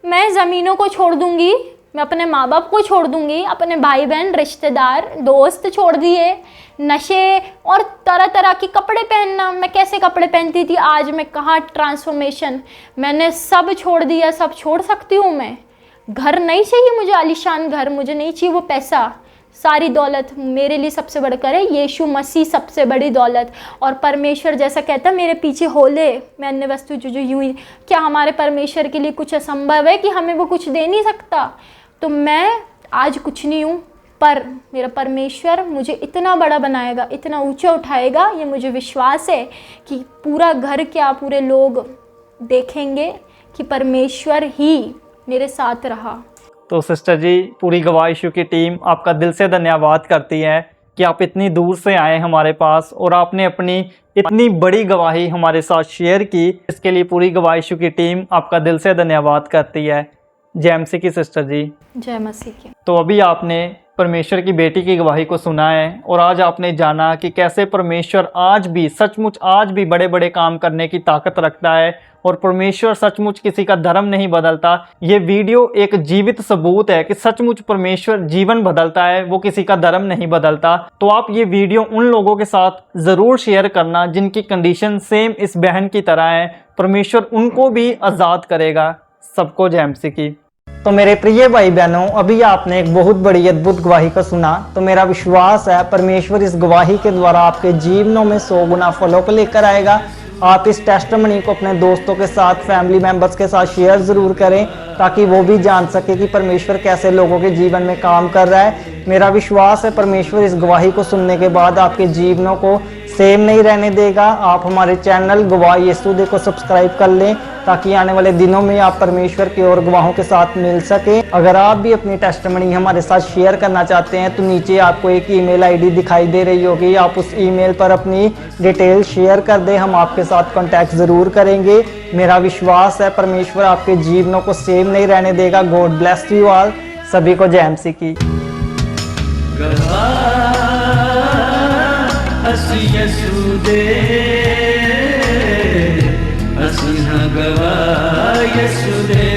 मैं ज़मीनों को छोड़ दूंगी, मैं अपने माँ बाप को छोड़ दूंगी, अपने भाई बहन रिश्तेदार दोस्त छोड़ दिए, नशे और तरह तरह के कपड़े पहनना, मैं कैसे कपड़े पहनती थी, आज मैं कहाँ ट्रांसफॉर्मेशन, मैंने सब छोड़ दिया, सब छोड़ सकती हूँ मैं। घर नहीं चाहिए मुझे, आलीशान घर मुझे नहीं चाहिए, वो पैसा सारी दौलत मेरे लिए सबसे बढ़कर है, यीशु मसीह सबसे बड़ी दौलत। और परमेश्वर जैसा कहता है, मेरे पीछे हो ले, मैं अन्य वस्तु जो यूँ ही, क्या हमारे परमेश्वर के लिए कुछ असंभव है कि हमें वो कुछ दे नहीं सकता? तो मैं आज कुछ नहीं हूँ, पर मेरा परमेश्वर मुझे इतना बड़ा बनाएगा, इतना ऊंचा उठाएगा, ये मुझे विश्वास है कि पूरा घर क्या पूरे लोग देखेंगे कि परमेश्वर ही मेरे साथ रहा। तो सिस्टर जी, पूरी गवाह यीशु की टीम आपका दिल से धन्यवाद करती है कि आप इतनी दूर से आए हमारे पास और आपने अपनी इतनी बड़ी गवाही हमारे साथ शेयर की। इसके लिए पूरी गवाह यीशु की टीम आपका दिल से धन्यवाद करती है। जय मसीह की सिस्टर जी। जय मसीह की। तो अभी आपने परमेश्वर की बेटी की गवाही को सुना है और आज आपने जाना कि कैसे परमेश्वर आज भी सचमुच आज भी बड़े बड़े काम करने की ताकत रखता है और परमेश्वर सचमुच किसी का धर्म नहीं बदलता। ये वीडियो एक जीवित सबूत है कि सचमुच परमेश्वर जीवन बदलता है, वो किसी का धर्म नहीं बदलता। तो आप ये वीडियो उन लोगों के साथ ज़रूर शेयर करना जिनकी कंडीशन सेम इस बहन की तरह है। परमेश्वर उनको भी आज़ाद करेगा। सबको जय मसीह की। तो मेरे प्रिय भाई बहनों, अभी आपने एक बहुत बड़ी अद्भुत गवाही को सुना। तो मेरा विश्वास है परमेश्वर इस गवाही के द्वारा आपके जीवनों में 100 गुना फलों को लेकर आएगा। आप इस टेस्टिमनी को अपने दोस्तों के साथ, फैमिली मेंबर्स के साथ शेयर ज़रूर करें ताकि वो भी जान सके कि परमेश्वर कैसे लोगों के जीवन में काम कर रहा है। मेरा विश्वास है परमेश्वर इस गवाही को सुनने के बाद आपके जीवनों को सेम नहीं रहने देगा। आप हमारे चैनल गवाह यीशु दे को सब्सक्राइब कर लें ताकि आने वाले दिनों में आप परमेश्वर के और गवाहों के साथ मिल सके। अगर आप भी अपनी टेस्टिमनी हमारे साथ शेयर करना चाहते हैं तो नीचे आपको एक ईमेल आईडी दिखाई दे रही होगी, आप उस ईमेल पर अपनी डिटेल शेयर कर दें, हम आपके साथ कांटेक्ट ज़रूर करेंगे। मेरा विश्वास है परमेश्वर आपके जीवनों को सेम नहीं रहने देगा। God bless you all. सभी को जय मसीह की। ਅਸੀਂ ਯਿਸੂ ਦੇ ਅਸੀਂ ਹਾਂ ਗਵਾਹ ਯਿਸੂ ਦੇ।